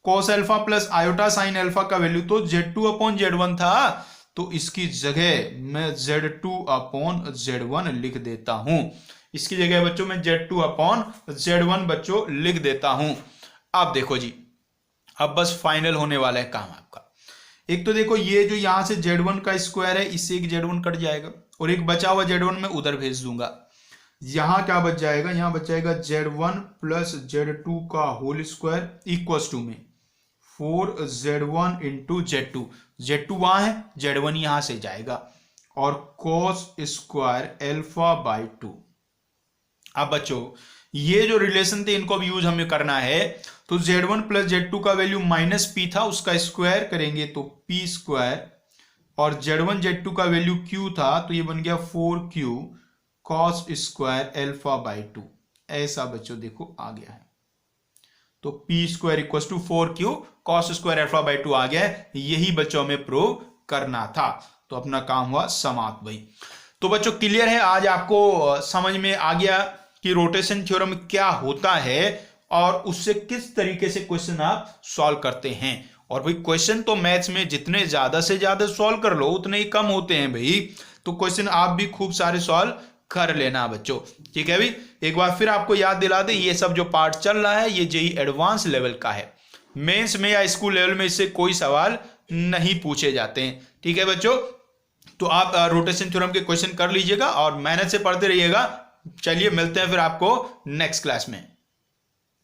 cos alpha plus iota sine alpha का वैल्यू तो Z2 अपॉन Z1 था। तो इसकी जगह मैं Z2 अपॉन Z1 लिख देता हूं। इसकी जगह बच्चों मैं Z2 अपॉन Z1 बच्चों लिख देता हूं। अब देखो जी, अब बस फाइनल होने वाला है काम आपका। एक तो देखो ये जो यहां से Z1 का स्क्वायर है, इससे एक Z1 कट जाएगा और एक बचा हुआ Z1 में उधर भेज दूंगा। यहां क्या बच जाएगा, यहां बच जाएगा Z1 प्लस Z2 का होल स्क्वायर इक्वल्स टू में 4Z1 इंटू Z2 वहां है, Z1 यहां से जाएगा और कॉस स्क्वायर एल्फा बाई 2। अब बच्चों ये जो रिलेशन थे इनको भी यूज हमें करना है। तो Z1 प्लस Z2 का वैल्यू माइनस P था, उसका स्क्वायर करेंगे तो P स्क्वायर, और Z1 Z2 का वैल्यू Q था तो ये बन गया 4Q cos square alpha by 2। ऐसा बच्चों देखो आ गया है। तो P square equal to 4Q cos square alpha by 2 आ गया है। यही बच्चों में प्रूव करना था। तो अपना काम हुआ समाप्त भाई। तो बच्चों क्लियर है, आज आपको समझ में आ गया कि रोटेशन थ्योरम क्या होता है और उससे किस तरीके से क्वेश्चन आप सॉल्व करते हैं। और भाई क्वेश्चन तो मैथ्स में जितने ज्यादा से ज्यादा सॉल्व कर लो उतने ही कम होते हैं भाई। तो क्वेश्चन आप भी खूब सारे सॉल्व कर लेना बच्चों, ठीक है भाई। एक बार फिर आपको याद दिला दे, ये सब जो पार्ट चल रहा है ये जेई एडवांस लेवल का है। मेंस में या स्कूल लेवल में इससे कोई सवाल नहीं पूछे जाते हैं, ठीक है बच्चों। तो आप रोटेशन थ्योरम के क्वेश्चन कर लीजिएगा और मेहनत से पढ़ते रहिएगा। चलिए मिलते हैं फिर आपको नेक्स्ट क्लास में।